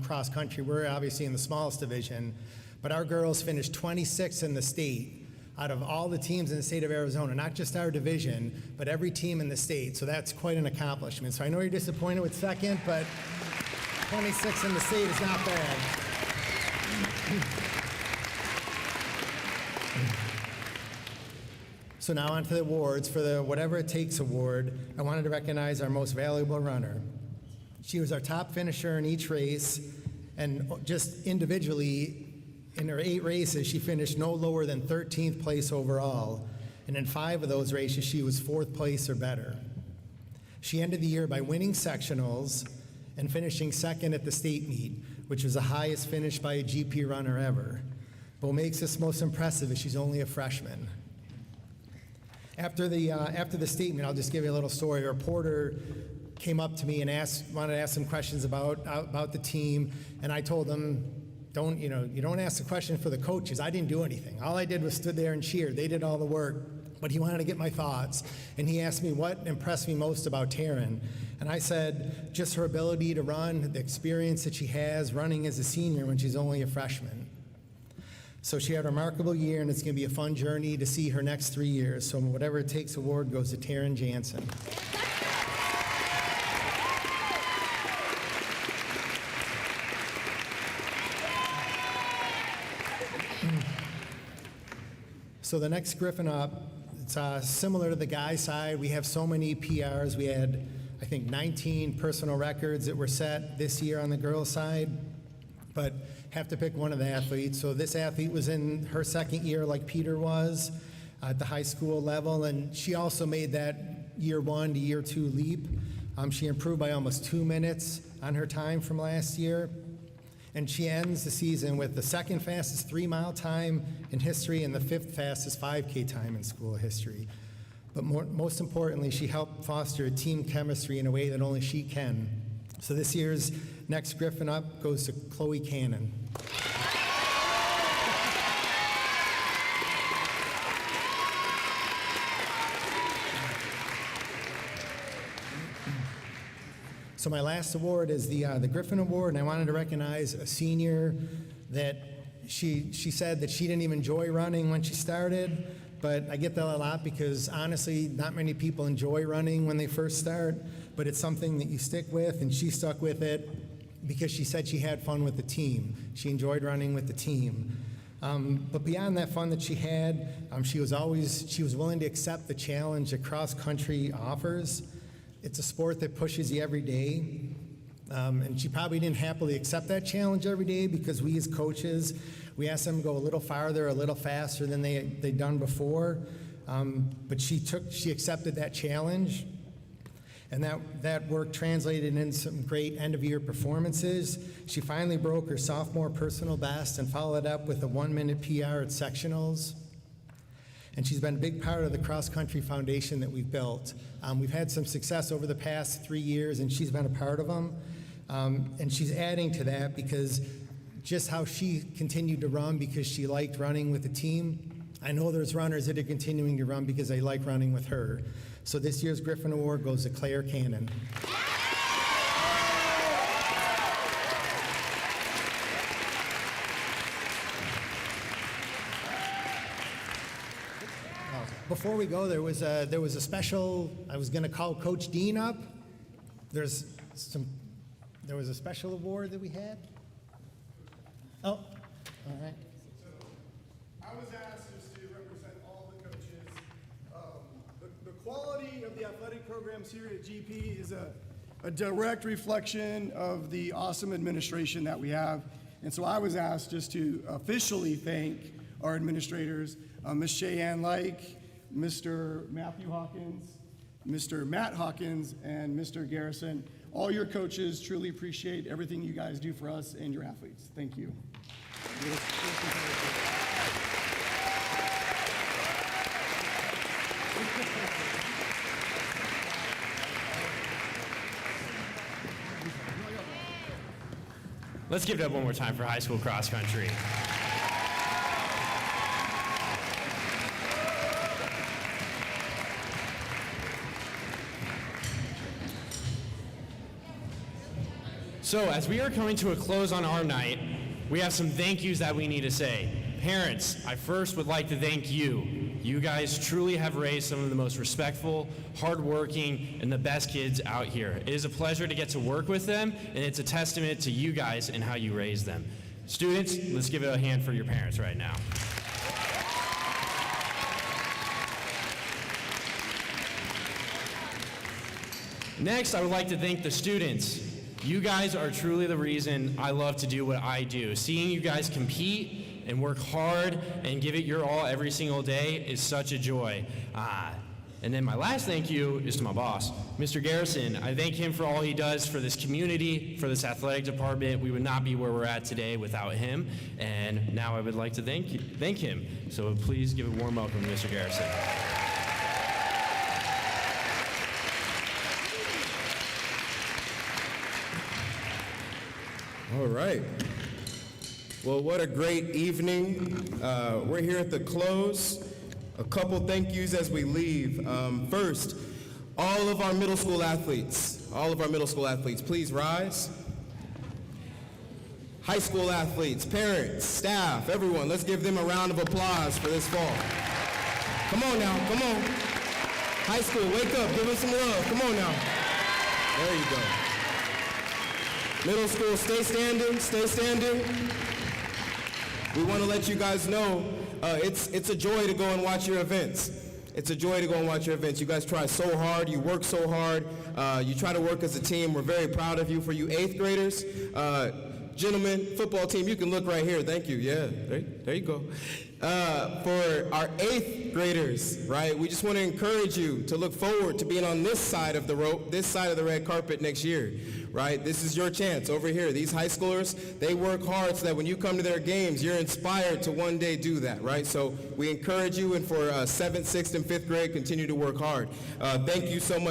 cross country. We're obviously in the smallest division, but our girls finished 26th in the state out of all the teams in the state of Arizona, not just our division, but every team in the state. So that's quite an accomplishment. So I know you're disappointed with 2nd, but 26th in the state is not bad. So now on to the awards. For the Whatever It Takes award, I wanted to recognize our most valuable runner. She was our top finisher in each race, and just individually, in her 8 races, she finished no lower than 13th place overall, and in 5 of those races, she was 4th place or better. She ended the year by winning sectionals and finishing 2nd at the state meet, which was the highest finish by a GP runner ever. But what makes this most impressive is she's only a freshman. After the state meet, I'll just give you a little story. A reporter came up to me and wanted to ask some questions about the team, and I told them, you don't ask the question for the coaches. I didn't do anything. All I did was stood there and cheered. They did all the work, but he wanted to get my thoughts, and he asked me what impressed me most about Taryn, and I said just her ability to run, the experience that she has running as a senior when she's only a freshman. So she had a remarkable year, and it's going to be a fun journey to see her next 3 years. So Whatever It Takes award goes to Taryn Jansen. So the next Griffin up, it's similar to the guy side. We have so many PRs. We had, I think, 19 personal records that were set this year on the girls' side, but have to pick one of the athletes. So this athlete was in her 2nd year like Peter was at the high school level, and she also made that year 1 to year 2 leap. She improved by almost 2 minutes on her time from last year. And she ends the season with the 2nd fastest 3-mile time in history and the 5th fastest 5K time in school history. But most importantly, she helped foster a team chemistry in a way that only she can. So this year's next Griffin up goes to Chloe Cannon. So my last award is the Griffin Award, and I wanted to recognize a senior that she said that she didn't even enjoy running when she started, but I get that a lot because honestly, not many people enjoy running when they first start, but it's something that you stick with, and she stuck with it because she said she had fun with the team. She enjoyed running with the team. But beyond that fun that she had, she was willing to accept the challenge that cross country offers. It's a sport that pushes you every day, and she probably didn't happily accept that challenge every day because we as coaches, We asked them to go a little farther, a little faster than they'd done before, but she accepted that challenge, and that work translated into some great end-of-year performances. She finally broke her sophomore personal best and followed up with a 1-minute PR at sectionals. And she's been a big part of the cross-country foundation that we've built. We've had some success over the past 3 years, and she's been a part of them. And she's adding to that because just how she continued to run because she liked running with the team. I know there's runners that are continuing to run because they like running with her. So this year's Griffin Award goes to Claire Cannon. Before we go, there was a special. I was going to call Coach Dean up. There was a special award that we had. Oh, all right. I was asked just to represent all the coaches. The quality of the athletic programs here at GP is a direct reflection of the awesome administration that we have. And so I was asked just to officially thank our administrators, Ms. Cheyenne Like, Mr. Matthew Hawkins, Mr. Matt Hawkins, and Mr. Garrison. All your coaches truly appreciate everything you guys do for us and your athletes. Thank you. Let's give it up one more time for high school cross country. So as we are coming to a close on our night, we have some thank yous that we need to say. Parents, I first would like to thank you. You guys truly have raised some of the most respectful, hardworking, and the best kids out here. It is a pleasure to get to work with them, and it's a testament to you guys and how you raise them. Students, let's give it a hand for your parents right now. Next, I would like to thank the students. You guys are truly the reason I love to do what I do. Seeing you guys compete and work hard and give it your all every single day is such a joy. And then my last thank you is to my boss, Mr. Garrison. I thank him for all he does for this community, for this athletic department. We would not be where we're at today without him. And now I would like to thank him. So please give a warm welcome to Mr. Garrison. All right. Well, what a great evening. We're here at the close. A couple thank yous as we leave. First, all of our middle school athletes, please rise. High school athletes, parents, staff, everyone, let's give them a round of applause for this fall. Come on now, come on. High school, wake up, give them some love. Come on now. There you go. Middle school, stay standing, stay standing. We want to let you guys know it's a joy to go and watch your events. It's a joy to go and watch your events. You guys try so hard, you work so hard, you try to work as a team. We're very proud of you. For you 8th graders, gentlemen, football team, you can look right here. Thank you. Yeah, there you go. For our 8th graders, right, we just want to encourage you to look forward to being on this side of the rope, this side of the red carpet next year, right? This is your chance over here. These high schoolers, they work hard so that when you come to their games, you're inspired to one day do that, right? So we encourage you, and for 7th, 6th, and 5th grade, continue to work hard. Thank you so much.